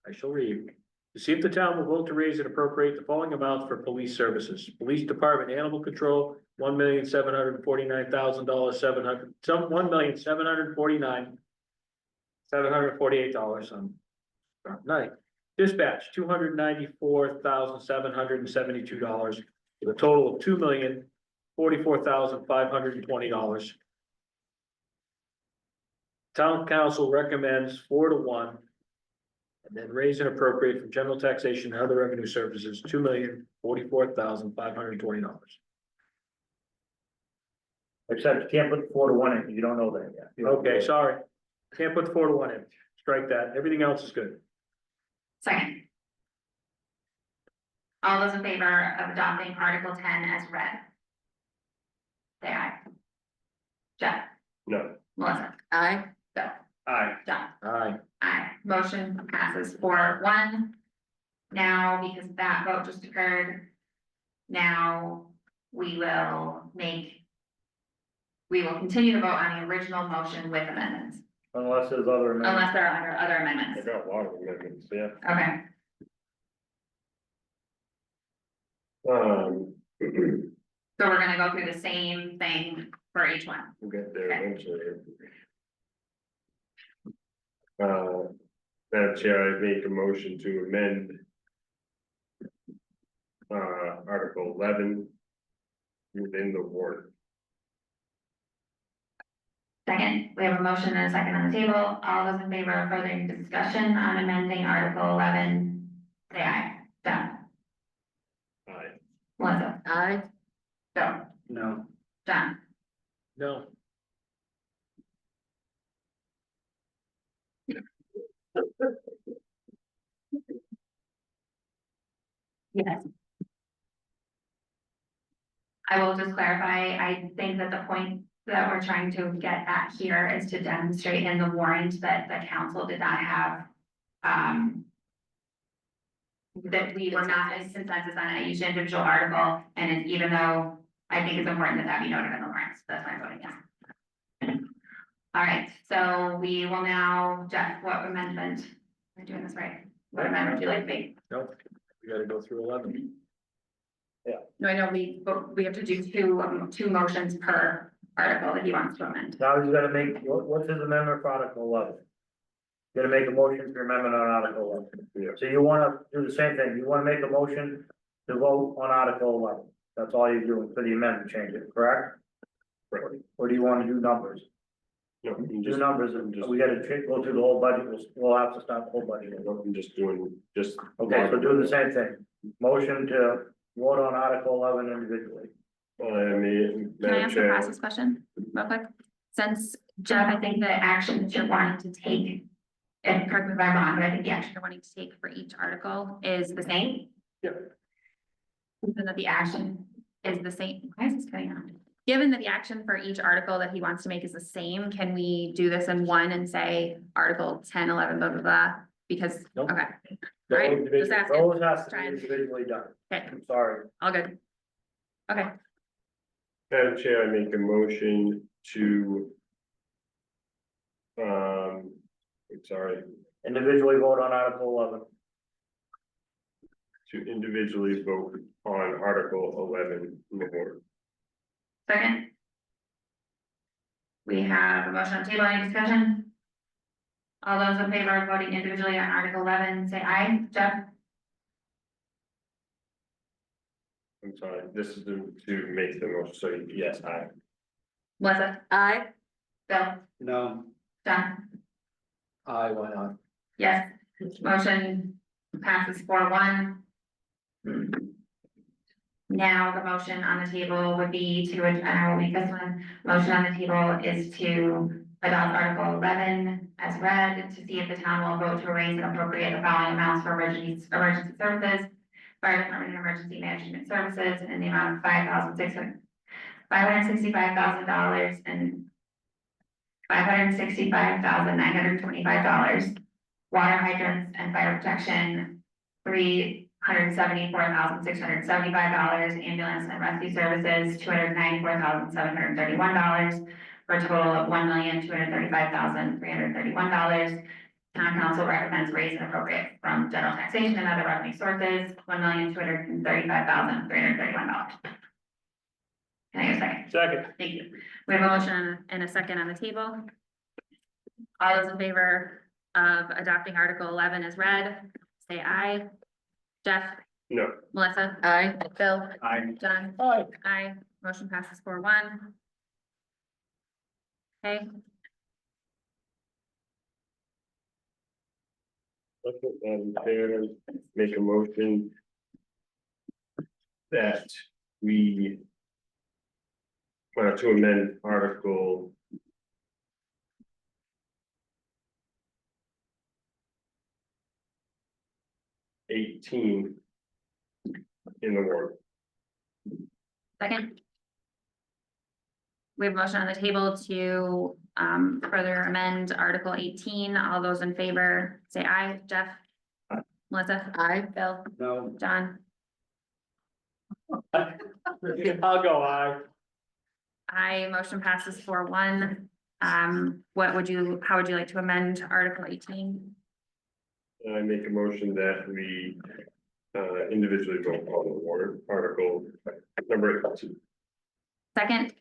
[SPEAKER 6] I shall read. To see if the town will vote to raise and appropriate the following amounts for police services. Police Department Animal Control, $1,749,000, $1,748 on night. Dispatch, $294,772, with a total of $2,044,520. Town council recommends 4-1. And then raise and appropriate from general taxation and other revenue services, $2,044,520.
[SPEAKER 3] Except you can't put 4-1 in, you don't know that yet.
[SPEAKER 6] Okay, sorry. Can't put 4-1 in. Strike that. Everything else is good.
[SPEAKER 1] Second. All those in favor of adopting Article 10 as read? Say aye. Jeff?
[SPEAKER 2] No.
[SPEAKER 1] Melissa?
[SPEAKER 5] Aye.
[SPEAKER 1] Bill?
[SPEAKER 9] Aye.
[SPEAKER 1] John?
[SPEAKER 6] Aye.
[SPEAKER 1] Aye. Motion passes 4-1. Now, because that vote just occurred, now we will continue to vote on the original motion with amendments,
[SPEAKER 3] Unless there's other amendments.
[SPEAKER 1] unless there are other
[SPEAKER 2] I
[SPEAKER 1] amendments.
[SPEAKER 2] got a lot of amendments, yeah.
[SPEAKER 1] Okay, so we're gonna go through the same thing for each one.
[SPEAKER 2] We'll get there
[SPEAKER 1] Okay.
[SPEAKER 2] eventually. Madam Chair, I make a motion to amend Article 11 within the warrant.
[SPEAKER 1] Second, we have a motion and a second on the table. All those in favor of further discussion on amending Article 11, say aye. Jeff,
[SPEAKER 2] Aye.
[SPEAKER 1] Melissa,
[SPEAKER 5] Aye.
[SPEAKER 1] Bill,
[SPEAKER 9] No.
[SPEAKER 1] John,
[SPEAKER 6] No,
[SPEAKER 1] yes. I will just clarify, I think that the point that we're trying to get at here is to demonstrate in the warrant that the council did not have, that we were not in consensus on each individual article, and even though I think it's important that that be noted in the warrant, that's why I'm voting yes. All right, so we will now, Jeff, what amendment, am I doing this right? What amendment would you like to make?
[SPEAKER 6] no, we gotta go through 11.
[SPEAKER 1] No, I know but we have to do two motions per article that he wants to amend.
[SPEAKER 3] Now he's gonna make, what's his amendment for Article 11? Gonna make a motion for amendment on Article 11.
[SPEAKER 2] Yeah.
[SPEAKER 3] So you wanna do the same thing, you wanna make a motion to vote on Article 11. That's all you're doing for the amendment change it, correct?
[SPEAKER 2] Right.
[SPEAKER 3] Or do you wanna do numbers?
[SPEAKER 2] No, I'm
[SPEAKER 3] Do
[SPEAKER 2] just,
[SPEAKER 3] numbers, and we gotta go through the whole budget, we'll have to start the whole budget.
[SPEAKER 2] I'm just doing, just.
[SPEAKER 3] Okay, so do the same thing, motion to vote on Article 11 individually.
[SPEAKER 2] I mean,
[SPEAKER 1] Can I
[SPEAKER 2] Madam
[SPEAKER 1] ask a
[SPEAKER 2] Chair,
[SPEAKER 1] process question real quick? Since Jeff, I think the action that you're wanting to take, and correct me if I'm wrong, but I think the action you're wanting to take for each article is the same?
[SPEAKER 2] Yep.
[SPEAKER 1] Given that the action is the same, why is this cutting out? Given that the action for each article that he wants to make is the same, can we do this in one and say Article 10, 11, blah, blah, blah? Because,
[SPEAKER 3] Nope.
[SPEAKER 1] okay, all right, just asking,
[SPEAKER 3] Those has to be
[SPEAKER 1] Trying.
[SPEAKER 3] individually done,
[SPEAKER 1] okay,
[SPEAKER 3] I'm sorry.
[SPEAKER 1] all good. Okay,
[SPEAKER 2] Madam Chair, I make a motion to. I'm sorry,
[SPEAKER 3] Individually vote on Article 11.
[SPEAKER 2] to individually vote on Article 11 in the warrant.
[SPEAKER 1] second. We have a motion on the table, any discussion? All those in favor of voting individually on Article 11, say aye. Jeff,
[SPEAKER 2] I'm sorry, this is to make the motion, so yes, aye.
[SPEAKER 1] Melissa,
[SPEAKER 5] Aye.
[SPEAKER 1] Bill,
[SPEAKER 9] No.
[SPEAKER 1] John,
[SPEAKER 6] Aye, why not?
[SPEAKER 1] yes, motion passes 4-1. Now, the motion on the table would be to, and I will make this one, motion on the table is to adopt Article 11 as read, to see if the town will vote to raise and appropriate the following amounts for emergency services, fire department and emergency management services in the amount of $565,000 and $565,925. Water hydrants and fire protection, $374,675, ambulance and rescue services, $294,731, for a total of $1,235,331. Town council recommends raise and appropriate from general taxation and other revenue sources, $1,235,331. Can I get a second?
[SPEAKER 3] Second.
[SPEAKER 1] Thank you. We have a motion and a second on the table. All those in favor of adopting Article 11 as read, say aye. Jeff,
[SPEAKER 2] No,
[SPEAKER 1] Melissa,
[SPEAKER 5] Aye.
[SPEAKER 1] Bill,
[SPEAKER 9] Aye.
[SPEAKER 1] John,
[SPEAKER 3] Aye.
[SPEAKER 1] aye. Motion passes 4-1. Okay,
[SPEAKER 2] Madam Chair, make a motion that we to amend Article $18 in the warrant.
[SPEAKER 1] second. We have a motion on the table to further amend Article 18. All those in favor, say aye. Jeff,
[SPEAKER 2] Aye.
[SPEAKER 1] Melissa,
[SPEAKER 5] Aye.
[SPEAKER 1] Bill,
[SPEAKER 9] No.
[SPEAKER 1] John,
[SPEAKER 6] I'll go aye.
[SPEAKER 1] Motion passes 4-1. How would you like to amend Article 18?
[SPEAKER 2] I make a motion that we individually vote on the warrant article number 18.
[SPEAKER 1] Second?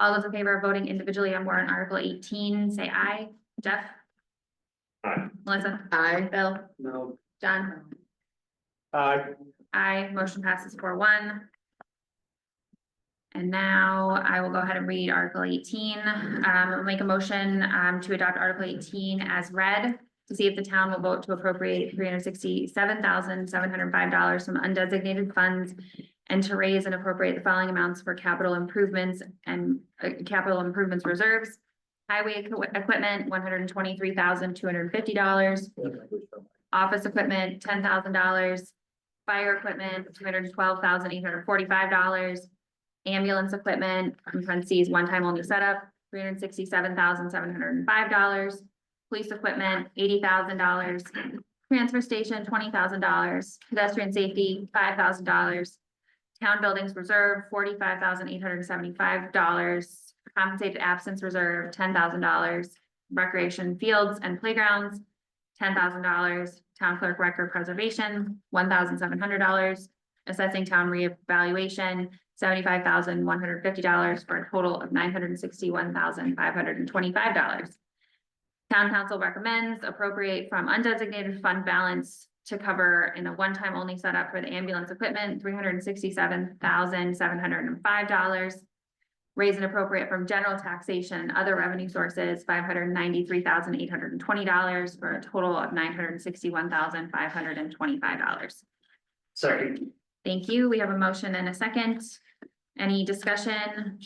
[SPEAKER 1] All those in favor of voting individually on warrant Article 18, say aye. Jeff?
[SPEAKER 2] Aye.
[SPEAKER 1] Melissa?
[SPEAKER 5] Aye.
[SPEAKER 1] Bill?
[SPEAKER 6] No.
[SPEAKER 1] John?
[SPEAKER 6] Aye.
[SPEAKER 1] Aye, motion passes 4-1. And now I will go ahead and read Article 18. I'll make a motion to adopt Article 18 as read, to see if the town will vote to appropriate $367,705 from undesignated funds and to raise and appropriate the following amounts for capital improvements and capital improvements reserves. Highway equipment, $123,250. Office equipment, $10,000. Fire equipment, $212,845. Ambulance equipment, in parentheses, one-time only setup, $367,705. Police equipment, $80,000. Transfer station, $20,000. Pedestrian safety, $5,000. Town buildings reserve, $45,875. Compensated absence reserve, $10,000. Recreation fields and playgrounds, $10,000. Town clerk record preservation, $1,700. Assessing town reevaluation, $75,150 for a total of $961,525. Town council recommends appropriate from undesignated fund balance to cover in a one-time only setup for the ambulance equipment, $367,705. Raise and appropriate from general taxation and other revenue sources, $593,820 for a total of $961,525.
[SPEAKER 3] Second.
[SPEAKER 1] Thank you. We have a motion and a second. Any discussion?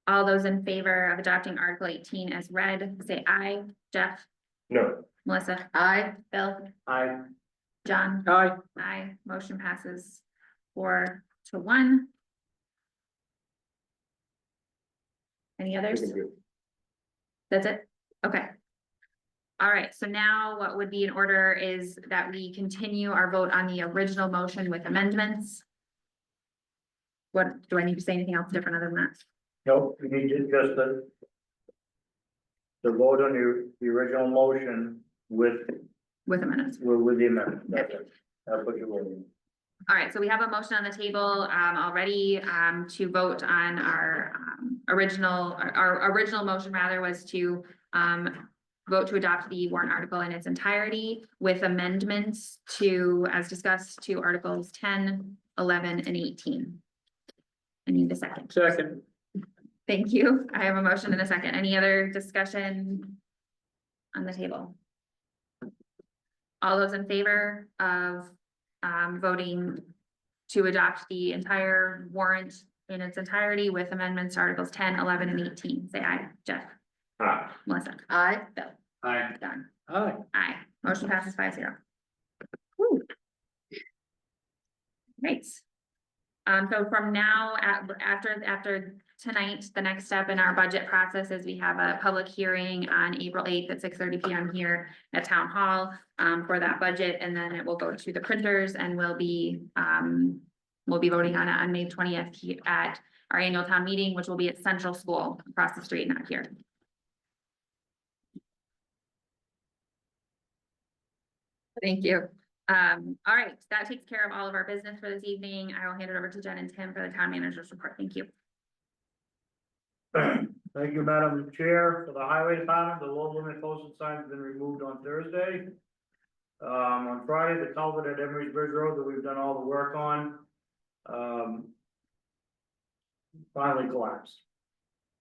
[SPEAKER 1] All those in favor of adopting Article 18 as read, say aye. Jeff?
[SPEAKER 2] No.
[SPEAKER 1] Melissa?
[SPEAKER 5] Aye.
[SPEAKER 1] Bill?
[SPEAKER 3] Aye.
[SPEAKER 1] John?
[SPEAKER 6] Aye.
[SPEAKER 1] Aye. Motion passes 4-1. Any others? That's it? Okay. All right, so now what would be in order is that we continue our vote on the original motion with amendments. What, do I need to say anything else different other than that?
[SPEAKER 3] Nope, we need to just the vote on the original motion with
[SPEAKER 1] With amendments.
[SPEAKER 3] the amendment. That's it. That's what you're voting.
[SPEAKER 1] All right, so we have a motion on the table already to vote on our original motion rather was to vote to adopt the warrant article in its entirety with amendments to, as discussed, to Articles 10, 11, and 18. I need a second.
[SPEAKER 6] Second.
[SPEAKER 1] Thank you. I have a motion and a second. Any other discussion on the table? All those in favor of voting to adopt the entire warrant in its entirety with amendments to Articles 10, 11, and 18, say aye. Jeff?
[SPEAKER 2] Aye.
[SPEAKER 1] Melissa?
[SPEAKER 5] Aye.
[SPEAKER 1] Bill?
[SPEAKER 9] Aye.
[SPEAKER 1] Done.
[SPEAKER 6] Aye.
[SPEAKER 1] Aye. Motion passes 5-0. Woo. Great. So from now, after tonight, the next step in our budget process is we have a public hearing on April 8th at 6:30 PM here at Town Hall for that budget, and then it will go to the printers and we'll be voting on it on May 20th at our annual town meeting, which will be at Central School across the street, not here. Thank you. All right, that takes care of all of our business for this evening. I will hand it over to Jen and Tim for the town manager's report. Thank you.
[SPEAKER 3] Thank you, Madam Chair. For the highway department, the low limit posted sign has been removed on Thursday. On Friday, the culvert at Emery's Bridge Road that we've done all the work on, finally collapsed.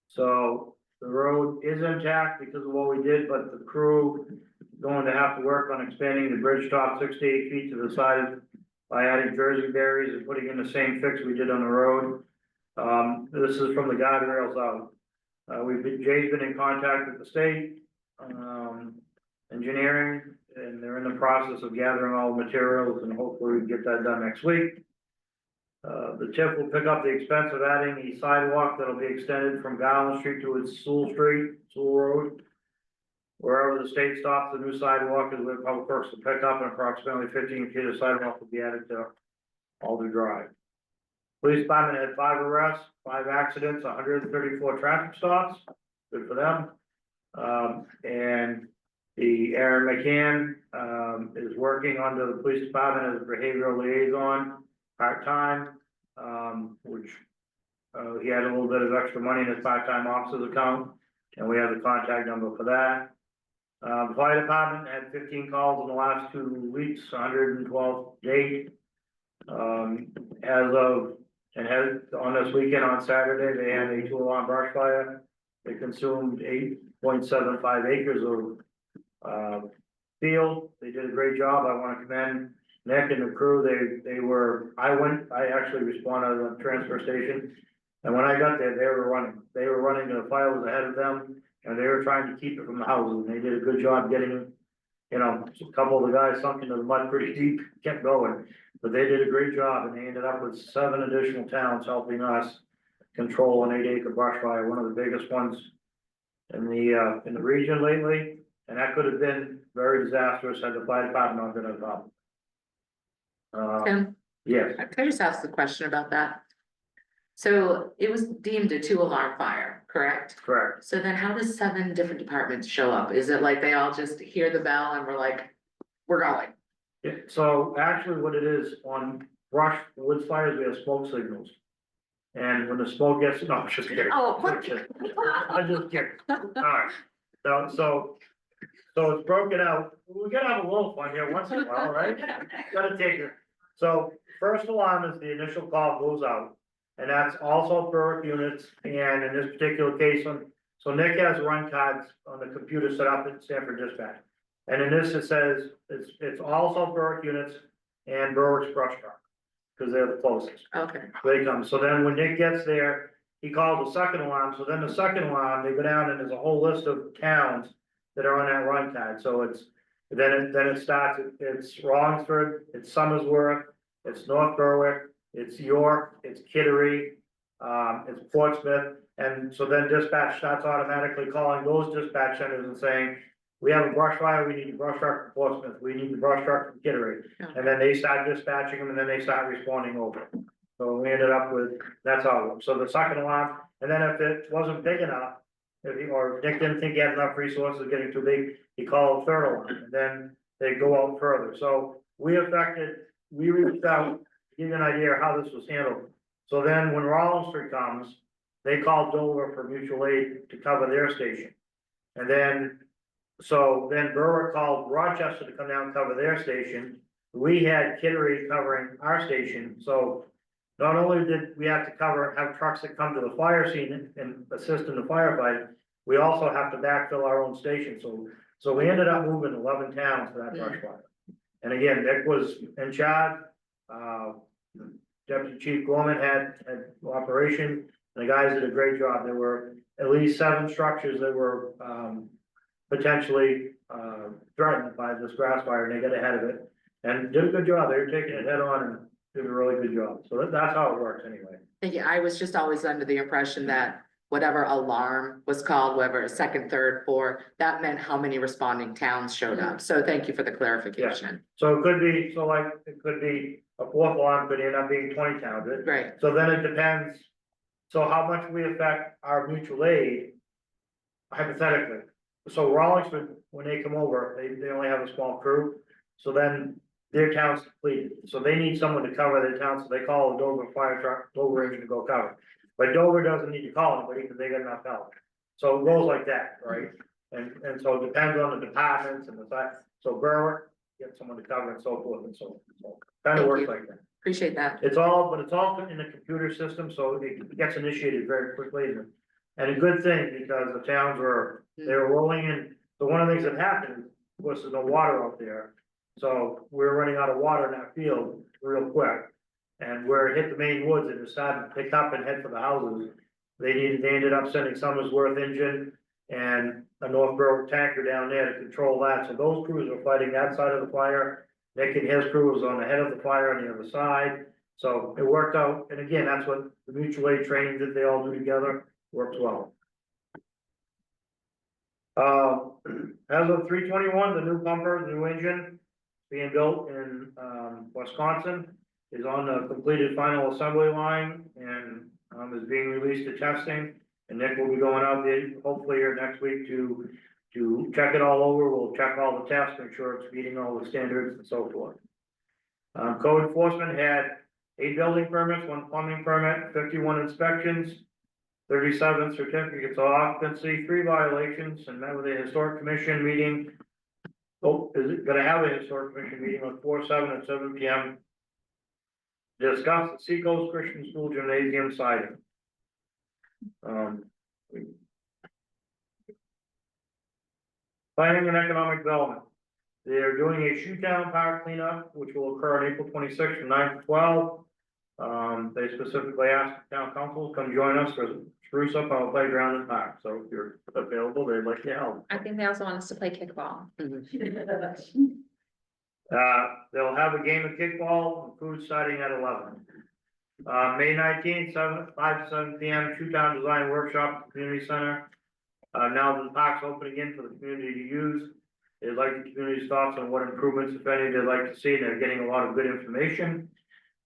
[SPEAKER 3] So the road is intact because of what we did, but the crew going to have to work on expanding the bridge top 6 to 8 feet to the side by adding Jersey barriers and putting in the same fix we did on the road. This is from the guardrails out. Jay's been in contact with the state, engineering, and they're in the process of gathering all the materials and hopefully we can get that done next week. The TIF will pick up the expense of adding the sidewalk that'll be extended from Garland Street to its Sewell Road. Wherever the state stops, the new sidewalk is where Public Works will pick up, and approximately 15 feet of sidewalk will be added to Alder Drive. Police department had 5 arrests, 5 accidents, 134 traffic stops, good for them. And the Aaron McCann, is working under the police department as a behavioral liaison, part-time, which, he had a little bit of extra money in his part-time officer's account, and we have the contact number for that. The fire department had 15 calls in the last 2 weeks, 112 days. As of, and had, on this weekend, on Saturday, they had a 2-alarm brush fire. They consumed 8.75 acres of, field. They did a great job. I want to commend Nick and the crew. They were, I actually responded to the transfer station. And when I got there, they were running, the fire was ahead of them, and they were trying to keep it from the houses, and they did a good job getting, you know, a couple of the guys sunk into the mud pretty deep, kept going. But they did a great job, and they ended up with 7 additional towns helping us control an 8-acre brush fire, one of the biggest ones in the region lately, and that could have been very disastrous had the fire department not been involved.
[SPEAKER 5] Tim,
[SPEAKER 3] Yes,
[SPEAKER 5] can I just ask the question about that? So it was deemed a 2-alarm fire, correct?
[SPEAKER 3] correct.
[SPEAKER 5] So then how does 7 different departments show up? Is it like they all just hear the bell and we're like, we're going?
[SPEAKER 3] Yeah, so actually what it is, on brush, woods fires, we have smoke signals. And when the smoke gets, no, I'm just kidding.
[SPEAKER 5] Oh,
[SPEAKER 3] I'm just kidding. Alright, so it's broken out, we gotta have a little fun here once in a while, right? Gotta take it. So first alarm is the initial call goes out, and that's also Berwick units, and in this particular case, so Nick has run cards on the computer set up at Sanford Dispatch. And in this, it says, it's also Berwick units and Berwick's brush truck, because they're the closest.
[SPEAKER 5] Okay,
[SPEAKER 3] They come, so then when Nick gets there, he calls the second alarm, so then the second alarm, they go down and there's a whole list of towns that are on that run card, so then it starts, it's Rollinsford, it's Somersworth, it's North Berwick, it's York, it's Kittery, it's Portsmouth, and so then dispatch starts automatically calling those dispatch centers and saying, we have a brush fire, we need a brush truck from Portsmouth, we need the brush truck from Kittery, and then they start dispatching them, and then they start responding over. So we ended up with, that's how it works, so the second alarm, and then if it wasn't big enough, or Nick didn't think he had enough resources, getting too big, he called third alarm, and then they go out further, so we reached out, to give you an idea of how this was handled. So then when Rollinsford comes, they called Dover for mutual aid to cover their station. And then, so then Berwick called Rochester to come down and cover their station. We had Kittery covering our station, so not only did we have to have trucks that come to the fire scene and assist in the firefight, we also have to backfill our own station, so we ended up moving 11 towns for that brush fire. And again, Nick was in charge, Deputy Chief Gorman had operation, and the guys did a great job. There were at least 7 structures that were, potentially, threatened by this grass fire, and they got ahead of it. And did a good job, they were taking it head on and did a really good job, so that's how it works anyway.
[SPEAKER 5] yeah, I was just always under the impression that whatever alarm was called, whether a second, third, fourth, that meant how many responding towns showed up. So thank you for the clarification.
[SPEAKER 3] So it could be, it could be a 4th alarm, could end up being 20 towns.
[SPEAKER 5] Great,
[SPEAKER 3] So then it depends, so how much we affect our mutual aid, hypothetically. So Rollinsford, when they come over, they only have a small crew, so then their town's completed, so they need someone to cover their town, so they call the Dover fire truck, Dover engine to go cover. But Dover doesn't need to call anybody, because they got enough help, so it goes like that, right? And so it depends on the departments and the size, so Berwick, get someone to cover and so forth and so on, so kind of
[SPEAKER 5] Thank
[SPEAKER 3] works
[SPEAKER 5] you.
[SPEAKER 3] like that.
[SPEAKER 5] appreciate that.
[SPEAKER 3] It's all in the computer system, so it gets initiated very quickly, and a good thing, because the towns they were rolling in, so one of the things that happened was there's no water out there. So we're running out of water in that field real quick, and where it hit the main woods and it started to pick up and head for the houses. They ended up sending Somersworth engine and a North Berwick tanker down there to control that, so those crews were fighting that side of the fire. Nick and his crew was on the head of the fire on the other side, so it worked out, and again, that's what the mutual aid training that they all do together works well. As of 3/21, the new pumper, the new engine being built in, Wisconsin. is on the completed final assembly line and, is being released to testing. And Nick will be going out there hopefully here next week to check it all over. We'll check all the tests, make sure it's meeting all the standards and so forth. Code enforcement had 8 building permits, 1 plumbing permit, 51 inspections, 37 certificates of occupancy, 3 violations, and met with a historic commission meeting. Oh, is it gonna have a historic commission meeting on 4/7 at 7 P.M. Discuss the Seacoast Christian School Gymnasium siding. Planning and economic development. They are doing a shoe town park cleanup, which will occur on April 26th from 9 to 12. They specifically asked the town council to come join us for spruce up on the playground and park, so if you're available, they'd like to help.
[SPEAKER 5] I think they also want us to play kickball.
[SPEAKER 3] They'll have a game of kickball and food starting at 11. May 19th, 5 to 7 P.M., shoe town design workshop at the community center. Now that the park's open again for the community to use, they'd like the community's thoughts on what improvements, if any, they'd like to see, and they're getting a lot of good information.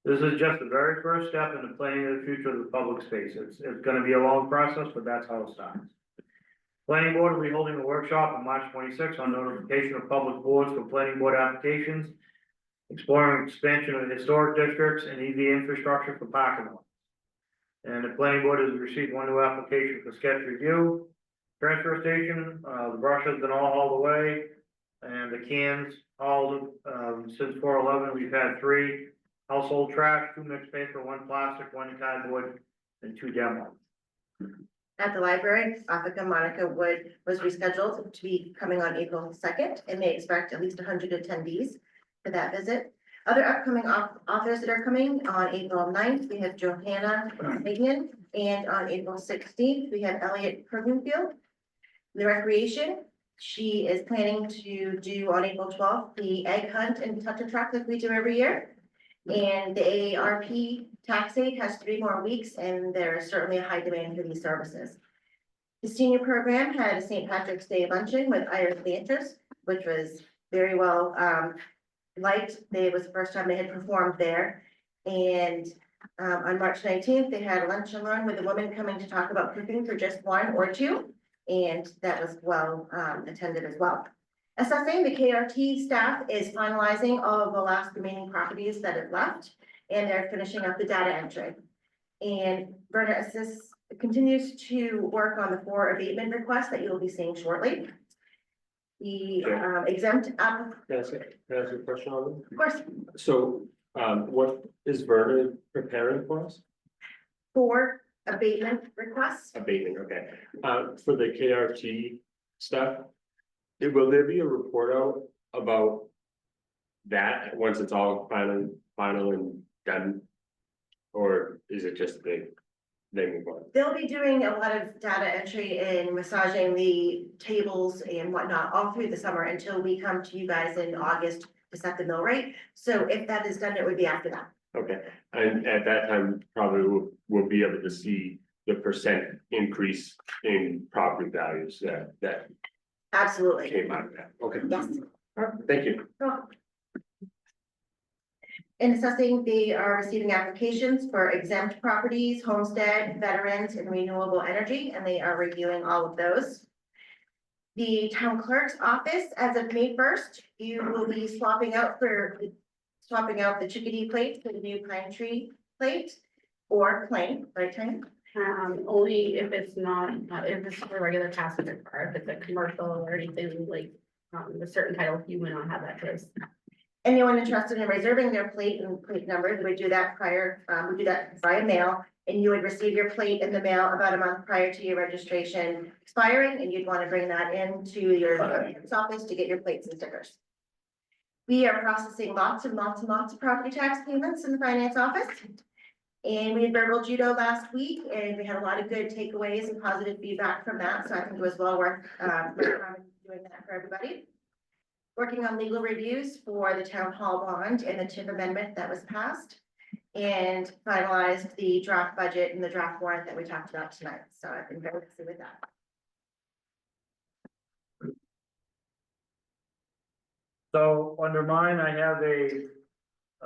[SPEAKER 3] This is just the very first step in the planning of the future of the public space. It's gonna be a long process, but that's how it starts. Planning board will be holding a workshop on March 26th on notification of public boards for planning board applications, exploring expansion of historic districts and EV infrastructure for parking lots. And the planning board has received 1 new application for sketch review. Transfer station, the brush has been all hauled away, and the cans hauled, since 4/11, we've had 3 household trash, 2 mixed paper, 1 plastic, 1 cardboard, and 2 demo.
[SPEAKER 2] At the library, Africa Monica Wood was rescheduled to be coming on April 2nd, and they expect at least 100 attendees for that visit. Other upcoming authors that are coming on April 9th, we have Johanna Hagan, and on April 16th, we have Elliot Pergenfield. The recreation, she is planning to do on April 12th, the egg hunt and touch a truck like we do every year. And the AARP tax aid has 3 more weeks, and there's certainly a high demand for these services. The senior program had a St. Patrick's Day luncheon with Iris Lantis, which was very well liked. It was the first time they had performed there. And on March 19th, they had a lunch and learn with a woman coming to talk about cooking for just 1 or 2. And that was well attended as well. Assessing, the KRT staff is finalizing all of the last remaining properties that have left, and they're finishing up the data entry. And Verna Assists continues to work on the 4 abatement requests that you'll be seeing shortly. The exempt app,
[SPEAKER 10] Can I ask a question on them?
[SPEAKER 2] of course,
[SPEAKER 10] So, what is Verna preparing for us?
[SPEAKER 2] 4 abatement requests.
[SPEAKER 10] Abating, okay. For the KRT stuff, will there be a report out about that once it's all final and done? Or is it just they move on?
[SPEAKER 2] They'll be doing a lot of data entry and massaging the tables and whatnot all through the summer until we come to you guys in August to set the mill rate. So if that is done, it would be after that.
[SPEAKER 10] Okay, and at that time, probably we'll be able to see the percent increase in property values that
[SPEAKER 2] Absolutely.
[SPEAKER 10] came out of that. Okay,
[SPEAKER 2] Yes.
[SPEAKER 10] all right, thank you.
[SPEAKER 2] In assessing, they are receiving applications for exempt properties, homestead, veterans, and renewable energy, and they are reviewing all of those. The town clerk's office, as of May 1st, you will be swapping out the chickadee plate for the new pine tree plate or plain, right, Tanya?
[SPEAKER 8] Only if it's not, if it's a regular passenger car, if it's a commercial or anything like, a certain title, you would not have that choice.
[SPEAKER 2] Anyone interested in reserving their plate and plate number, we do that we do that via mail, and you would receive your plate in the mail about a month prior to your registration expiring, and you'd want to bring that into your office to get your plates and stickers. We are processing lots of property tax payments in the finance office. And we had verbal judo last week, and we had a lot of good takeaways and positive feedback from that, so I think it was well worth doing that for everybody. Working on legal reviews for the town hall bond and the TIF amendment that was passed. And finalized the draft budget and the draft warrant that we talked about tonight, so I've been very busy with that.
[SPEAKER 3] So under mine, I have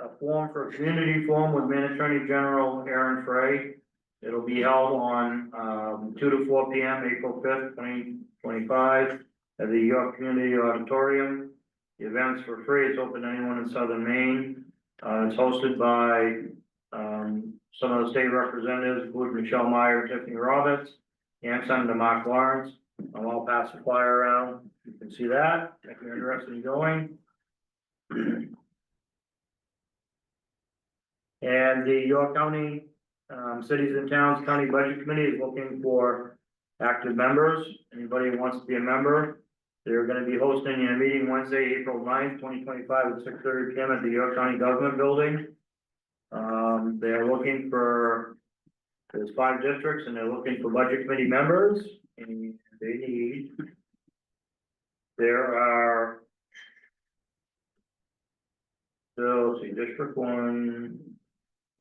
[SPEAKER 3] a forum for a community forum with Maine Attorney General Aaron Frey. It'll be held on, 2 to 4 P.M., April 5th, 2025, at the York Community Auditorium. The event's for free, it's open to anyone in southern Maine. It's hosted by, some of the state representatives, including Michelle Meyer, Tiffany Roberts, and Senator Mark Lawrence. I'll pass the flyer around, you can see that, if you're interested in going. And the York County, Cities and Towns County Budget Committee is looking for active members. Anybody who wants to be a member, they're gonna be hosting a meeting Wednesday, April 9th, 2025, at 6:30 P.M. at the York County Government Building. They're looking for, there's 5 districts, and they're looking for budget committee members, and they need. There are. So, let's see, District 1.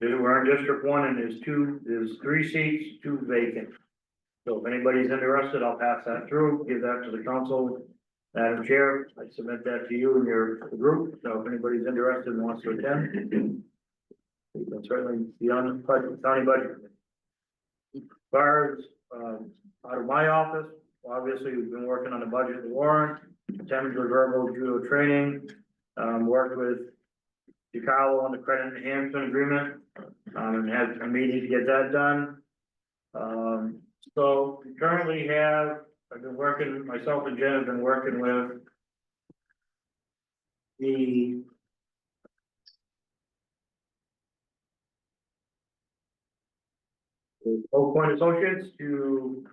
[SPEAKER 3] We're in District 1, and there's 3 seats, 2 vacant. So if anybody's interested, I'll pass that through, give that to the council. Madam Chair, I submit that to you and your group, so if anybody's interested and wants to attend, you can certainly be on the county budget. As far as, out of my office, obviously, we've been working on the budget of the warrant, attended the verbal judo training, worked with DiCarlo on the credit enhancement agreement, and had a meeting to get that done. So we currently have, I've been working, myself and Jen have been working with the Oak Point Associates to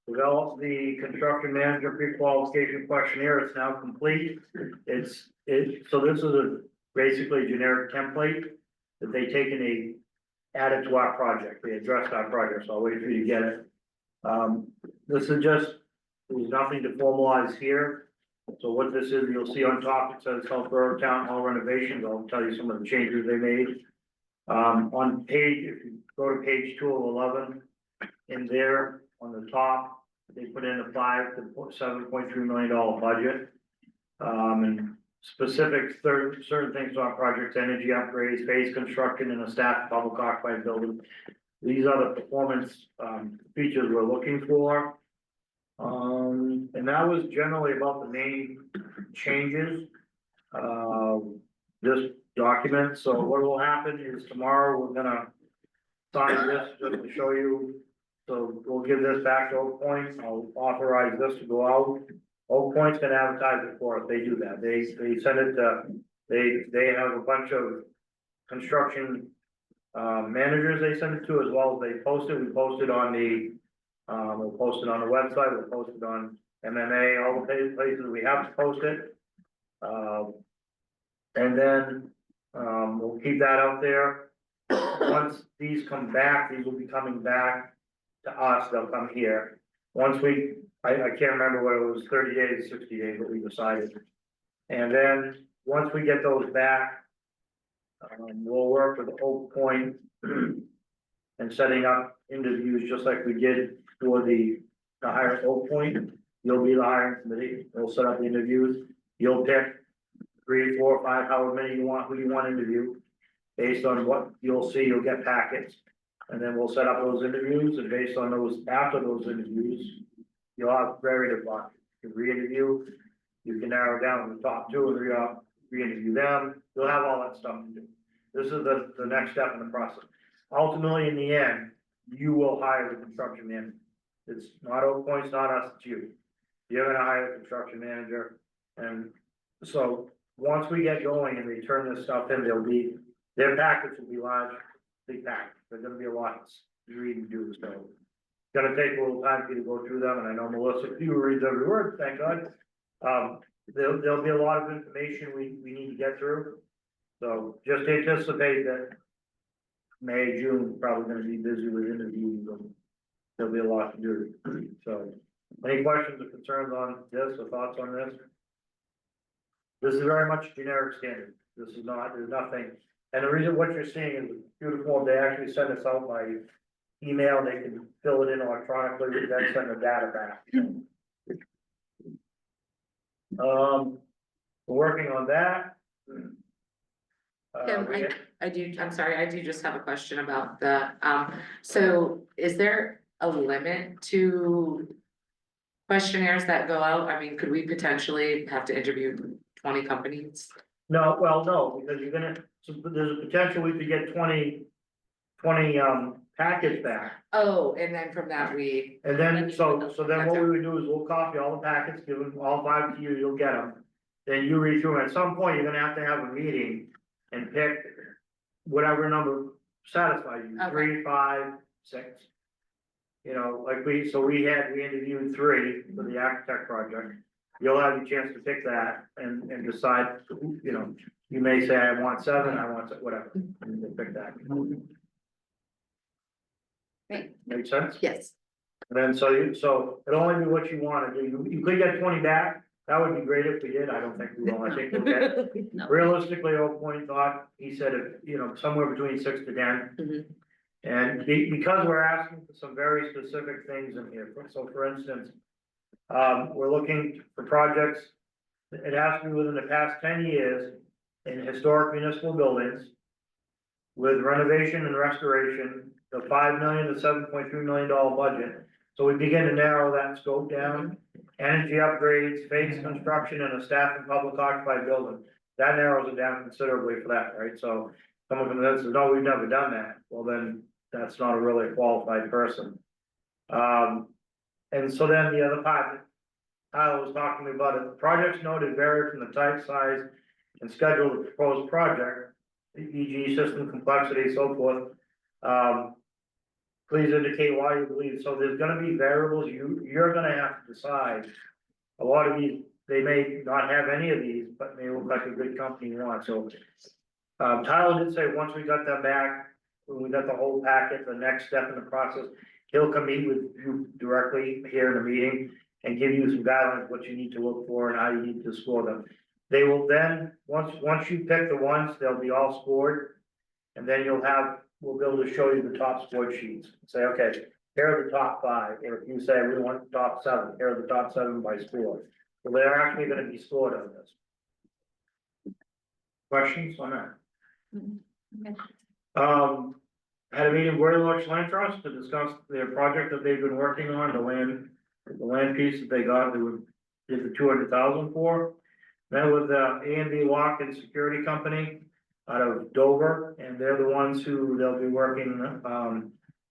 [SPEAKER 3] develop the construction manager pre-qualification questionnaire. It's now complete. So this is basically a generic template that they take and they add it to our project. They addressed our project, so I'll wait for you to get it. This is just, there's nothing to formalize here. So what this is, you'll see on top, it says Southborough Town Hall renovations. I'll tell you some of the changes they made. On page, if you go to page 2 of 11, in there, on the top, they put in a $5 to $7.3 million budget. And specific certain things on projects, energy upgrades, phase construction, and a staff public occupied building. These are the performance, features we're looking for. And that was generally about the main changes. This document, so what will happen is tomorrow, we're gonna sign this just to show you. So we'll give this back to Oak Point, I'll authorize this to go out. Oak Point's gonna advertise it for us, they do that, they send it to, they have a bunch of construction managers they send it to, as well as they post it, we post it on the, we'll post it on the website, we'll post it on MMA, all the places we have to post it. And then, we'll keep that out there. Once these come back, these will be coming back to us, they'll come here. Once we, I can't remember what it was, 30 days, 60 days, what we decided. And then, once we get those back, we'll work with Oak Point and setting up interviews just like we did for the hire Oak Point. You'll be the hiring committee, we'll set up the interviews, you'll pick 3, 4, 5, however many you want, who you want to interview. Based on what you'll see, you'll get packets, and then we'll set up those interviews, and based on those, after those interviews, you'll have varied block. You can re-interview, you can narrow down the top 2 and re-interview them, you'll have all that stuff to do. This is the next step in the process. Ultimately, in the end, you will hire the construction manager. It's not Oak Point, it's not us, it's you. You're gonna hire the construction manager, and so once we get going and they turn this stuff in, their packets will be large, big packets, they're gonna be a lot to read and do, so. It's gonna take a little time for you to go through them, and I know Melissa, you reads every word, thank God. There'll be a lot of information we need to get through. So just anticipate that May, June, probably gonna be busy with interviews, and there'll be a lot to do, so. Any questions or concerns on this, or thoughts on this? This is very much generic standard, this is not, there's nothing, and the reason what you're seeing is beautiful, they actually send us out by email, they can fill it in electronically, then send the data back. We're working on that.
[SPEAKER 5] Kim, I'm sorry, I do just have a question about the, so is there a limit to questionnaires that go out? I mean, could we potentially have to interview 20 companies?
[SPEAKER 3] No, well, no, because you're gonna, so there's a potential we could get 20 packets back.
[SPEAKER 5] Oh, and then from that we,
[SPEAKER 3] And then, so then what we would do is we'll copy all the packets, give them all 5 to you, you'll get them. Then you read through them. At some point, you're gonna have to have a meeting and pick whatever number satisfies you,
[SPEAKER 5] Okay.
[SPEAKER 3] 3, 5, 6. You know, like we interviewed 3 for the architect project. You'll have a chance to pick that and decide, you know, you may say, I want 7, I want whatever, and you pick that.
[SPEAKER 5] Great.
[SPEAKER 3] Make sense?
[SPEAKER 5] yes,
[SPEAKER 3] And then, so it'll only be what you wanna do, you could get 20 back, that would be great if we did, I don't think we will, I think we'll get.
[SPEAKER 4] No.
[SPEAKER 3] Realistically, Oak Point thought, he said, you know, somewhere between 6 to 10.
[SPEAKER 5] Mhm.
[SPEAKER 3] And because we're asking for some very specific things in here, so for instance. We're looking for projects, it has to be within the past 10 years in historic municipal buildings. With renovation and restoration, the $5 million to $7.3 million budget. So we begin to narrow that scope down. Energy upgrades, phase construction, and a staff and public occupied building. That narrows it down considerably for that, right? So someone comes in and says, no, we've never done that. Well, then that's not a really qualified person. And so then the other part, that Tyler was talking to me about it, the projects noted vary from the type, size, and schedule of the proposed project, e.g. system complexity, so forth. Please indicate why you believe, so there's gonna be variables, you're gonna have to decide. A lot of these, they may not have any of these, but may look like a good company you want, so. Tyler did say once we got them back, when we got the whole packet, the next step in the process, he'll come meet with you directly here in the meeting. And give you some guidelines, what you need to look for and how you need to score them. They will then, once you pick the ones, they'll be all scored. And then we'll be able to show you the top scored sheets, say, okay, here are the top 5, or if you say we want the top 7, here are the top 7 by score. So they're actually gonna be scored on this. Questions on that? Had a meeting with Lodge Land Trust to discuss their project that they've been working on, the land piece that they got, did the 200,000 for. Met with A&B Lock and Security Company out of Dover, and they're the ones who they'll be working,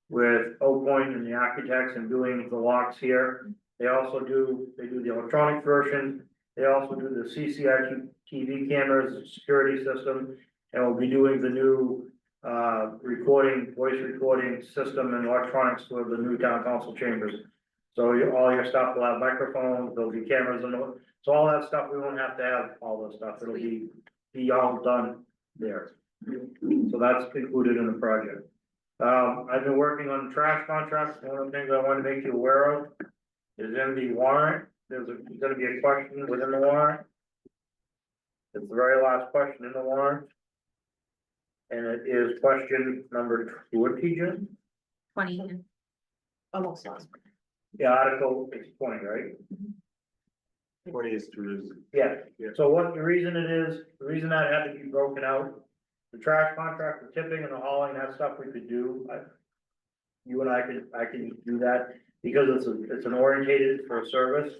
[SPEAKER 3] with Oak Point and the architects and doing the locks here. They do the electronic version, they also do the CCI TV cameras, security system, and we'll be doing the new, voice recording system and electronics for the new town council chambers. So all your stuff will have microphones, there'll be cameras and so all that stuff, we won't have to have all this stuff, it'll be all done there. So that's included in the project. I've been working on trash contracts, one of the things I want to make you aware of is in the warrant, there's gonna be a question within the warrant. It's the very last question in the warrant. And it is question number 20, Jim?
[SPEAKER 4] 20.
[SPEAKER 8] almost lost.
[SPEAKER 3] Yeah, article is 20, right?
[SPEAKER 10] 20 is tourism.
[SPEAKER 3] Yeah,
[SPEAKER 10] Yeah.
[SPEAKER 3] so what the reason that had to be broken out, the trash contract, the tipping and the hauling, that stuff we could do. You and I can do that, because it's an orientated for a service.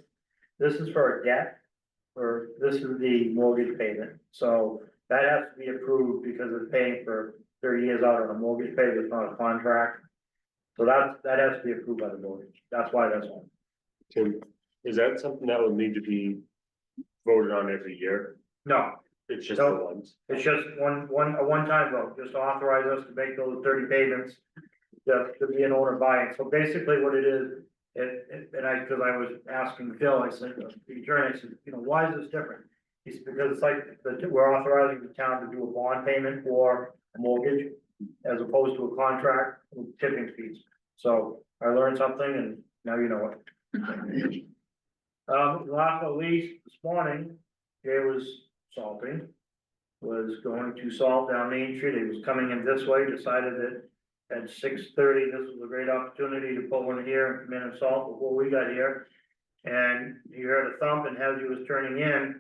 [SPEAKER 3] This is for a debt, this is the mortgage payment, so that has to be approved because it's paying for 30 years out on a mortgage payment, it's not a contract. So that has to be approved by the mortgage, that's why that's on.
[SPEAKER 10] Tim, is that something that would need to be voted on every year?
[SPEAKER 3] No,
[SPEAKER 10] It's just the
[SPEAKER 3] No.
[SPEAKER 10] ones.
[SPEAKER 3] it's just a one-time vote, just to authorize us to make those 30 payments. To be an owner buying, so basically what it is, because I was asking Phil, I said, the attorney, I said, why is this different? He said, because it's like, we're authorizing the town to do a bond payment for a mortgage, as opposed to a contract with tipping fees. So I learned something and now you know it. Last but not least, this morning, Jay was salting. Was going to salt down Main Street, he was coming in this way, decided that at 6:30, this was a great opportunity to pull in here and come in and salt before we got here. And he heard a thump, and as he was turning in,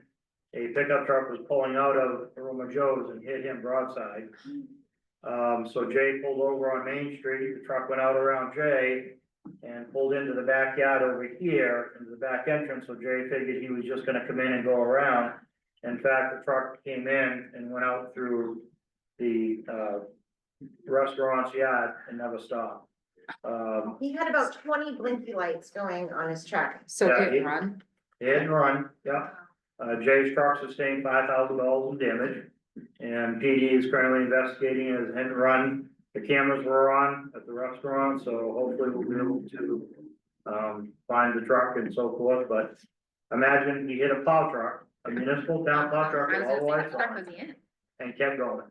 [SPEAKER 3] a pickup truck was pulling out of Aroma Joe's and hit him broadside. So Jay pulled over on Main Street, the truck went out around Jay and pulled into the backyard over here, into the back entrance, so Jay figured he was just gonna come in and go around. In fact, the truck came in and went out through the, restaurant's yard and never stopped.
[SPEAKER 2] He had about 20 blinky lights going on his truck.
[SPEAKER 5] So
[SPEAKER 3] Yeah,
[SPEAKER 5] hit and run.
[SPEAKER 3] hit and run, yeah. Jay's truck sustained $5,000 in damage. And PD is currently investigating as hit and run. The cameras were on at the restaurant, so hopefully we'll be able to, find the truck and so forth, but imagine he hit a plow truck, a municipal town plow truck,
[SPEAKER 5] I was
[SPEAKER 3] with all the
[SPEAKER 5] gonna say,
[SPEAKER 3] lights
[SPEAKER 5] what truck
[SPEAKER 3] on,
[SPEAKER 5] was he in?
[SPEAKER 3] and kept going.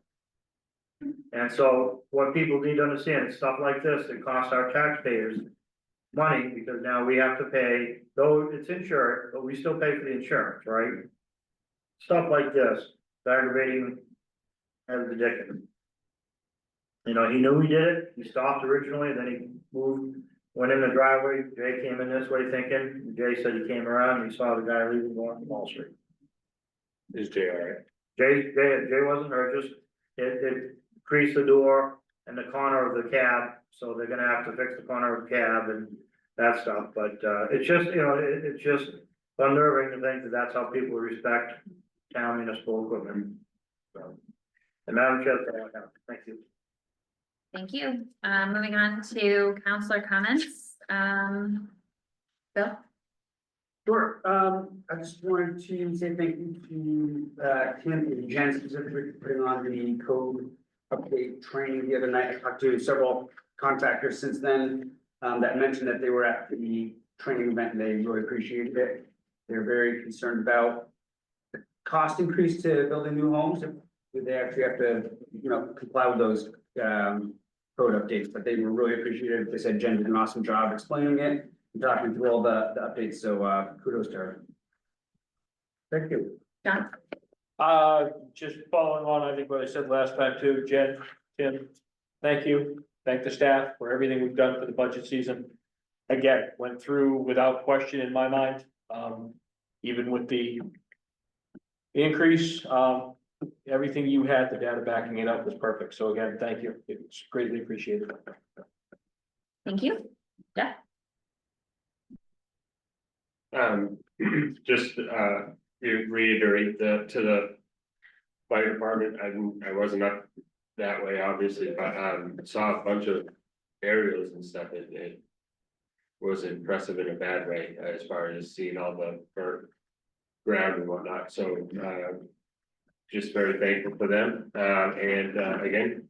[SPEAKER 3] And so what people need to understand, stuff like this, it costs our taxpayers money, because now we have to pay, though it's insured, but we still pay for the insurance, right? Stuff like this, it's aggravating as the dickens. You know, he knew he did it, he stopped originally, then he moved, went in the driveway, Jay came in this way thinking, Jay said he came around, and he saw the guy leaving going from Wall Street.
[SPEAKER 10] Is Jay all right?
[SPEAKER 3] Jay wasn't hurt, just, it creased the door and the corner of the cab, so they're gonna have to fix the corner of the cab and that stuff, but, it's just, you know, it's just unnerving to think that that's how people respect town municipal equipment. So, and Madam Chair, that's all I have. Thank you.
[SPEAKER 1] Thank you. Moving on to counselor comments. Bill?
[SPEAKER 9] Sure, I just wanted to say thank you to, Tim and Jen specifically for putting on the code update training the other night. I talked to several contractors since then, that mentioned that they were at the training event and they really appreciated it. They're very concerned about the cost increase to building new homes, if they actually have to, you know, comply with those, code updates, but they were really appreciative. They said Jen did an awesome job explaining it and talking through all the updates, so, kudos to her.
[SPEAKER 3] Thank you.
[SPEAKER 1] John?
[SPEAKER 6] Just following on, I think what I said last time too, Jen, Tim, thank you. Thank the staff for everything we've done for the budget season. Again, went through without question in my mind, even with the increase, everything you had, the data backing it up was perfect. So again, thank you. It's greatly appreciated.
[SPEAKER 1] Thank you. Jeff?
[SPEAKER 10] Just, you reiterate to the fire department, I wasn't up that way, obviously, but, saw a bunch of aerials and stuff, it was impressive in a bad way, as far as seeing all the burnt ground and whatnot, so, just very thankful for them, and, again,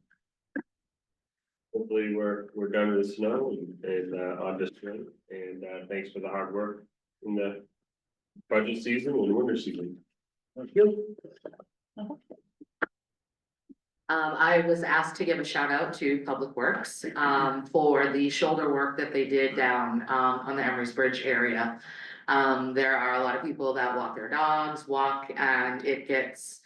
[SPEAKER 10] hopefully we're done with the snow and on this spring, and, thanks for the hard work in the budget season and winter season.
[SPEAKER 3] Thank you.
[SPEAKER 5] I was asked to give a shout out to Public Works, for the shoulder work that they did down, on the Emery's Bridge area. There are a lot of people that walk their dogs, and it gets,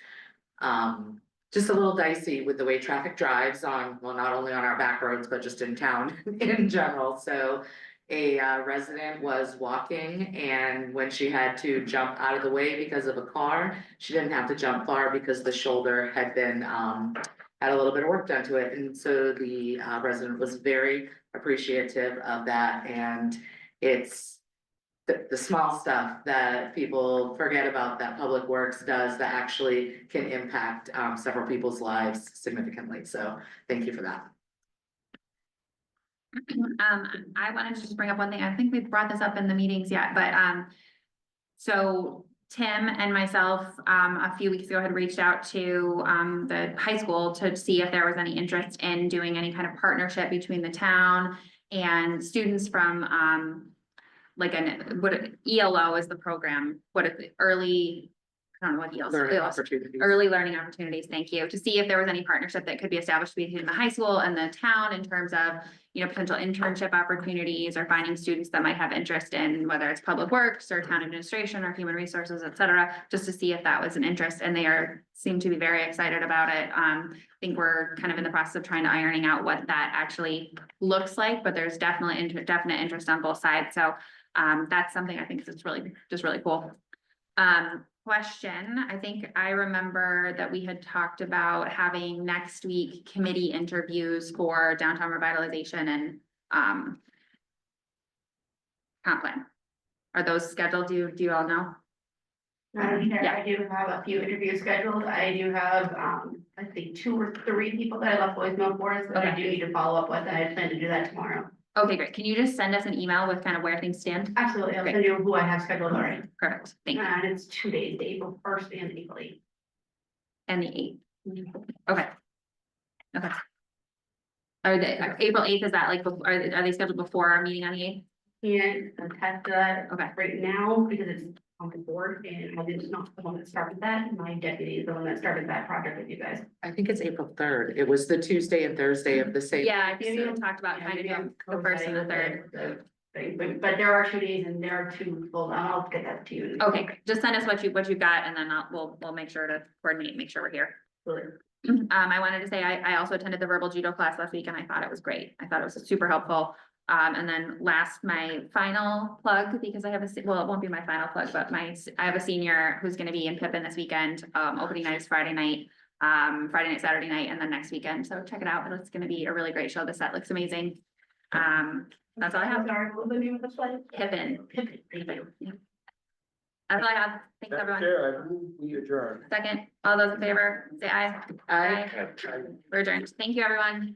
[SPEAKER 5] just a little dicey with the way traffic drives on, well, not only on our back roads, but just in town in general, so. A resident was walking, and when she had to jump out of the way because of a car, she didn't have to jump far because the shoulder had been, had a little bit of work done to it, and so the resident was very appreciative of that, and it's the small stuff that people forget about that Public Works does that actually can impact several people's lives significantly, so thank you for that.
[SPEAKER 1] I wanted to just bring up one thing. I think we've brought this up in the meetings yet, but, so Tim and myself, a few weeks ago had reached out to, the high school to see if there was any interest in doing any kind of partnership between the town and students from, like ELO is the program, I don't know what
[SPEAKER 5] Learning opportunities.
[SPEAKER 1] Early learning opportunities, thank you, to see if there was any partnership that could be established between the high school and the town in terms of, you know, potential internship opportunities or finding students that might have interest in whether it's public works or town administration or human resources, et cetera, just to see if that was an interest, and they seem to be very excited about it. I think we're kind of in the process of trying to ironing out what that actually looks like, but there's definitely definite interest on both sides, so that's something I think is just really cool. Question, I think I remember that we had talked about having next week committee interviews for downtown revitalization and, comp plan. Are those scheduled? Do you all know?
[SPEAKER 8] I do have a few interviews scheduled. I do have, I think 2 or 3 people that I left voicemail for, so I do need to follow up with, and I plan to do that tomorrow.
[SPEAKER 1] Okay, great. Can you just send us an email with kind of where things stand?
[SPEAKER 8] Absolutely, I'll
[SPEAKER 1] Great.
[SPEAKER 8] send you who I have scheduled already.
[SPEAKER 1] Perfect, thank you.
[SPEAKER 8] And it's 2 days, April 1st and April 8th.
[SPEAKER 1] And the 8th. Okay. Okay. Are they, April 8th, is that like, are they scheduled before our meeting on the 8th?
[SPEAKER 8] And attest to that
[SPEAKER 1] Okay.
[SPEAKER 8] right now, because it's on the board, and I did not the one that started that, my deputy is the one that started that project with you guys.
[SPEAKER 5] I think it's April 3rd. It was the Tuesday and Thursday of the same.
[SPEAKER 1] Yeah, I think we had talked about
[SPEAKER 8] Yeah,
[SPEAKER 1] kind of
[SPEAKER 8] maybe
[SPEAKER 1] doing
[SPEAKER 8] I'm
[SPEAKER 1] the first and the
[SPEAKER 8] coinciding
[SPEAKER 1] third.
[SPEAKER 8] with the thing, but there are 2 days and there are 2 people, and I'll get that to you.
[SPEAKER 1] Okay, great. Just send us what you've got and then we'll make sure to coordinate, make sure we're here. I wanted to say, I also attended the verbal judo class last week and I thought it was great. I thought it was super helpful. And then my final plug, because I have well, it won't be my final plug, but I have a senior who's gonna be in Pippin this weekend. Opening night is Friday night, Saturday night, and then next weekend. So check it out. It's gonna be a really great show. The set looks amazing. That's all I have.
[SPEAKER 8] Sorry, what was the name of the play?
[SPEAKER 1] Pippin.
[SPEAKER 8] Pippin, thank you.
[SPEAKER 1] Yeah. That's all I have. Thanks,
[SPEAKER 6] Madam
[SPEAKER 1] everyone.
[SPEAKER 6] Chair, I move we adjourn.
[SPEAKER 1] Second, all those in favor, say aye.
[SPEAKER 5] I
[SPEAKER 1] We're adjourned. Thank you, everyone.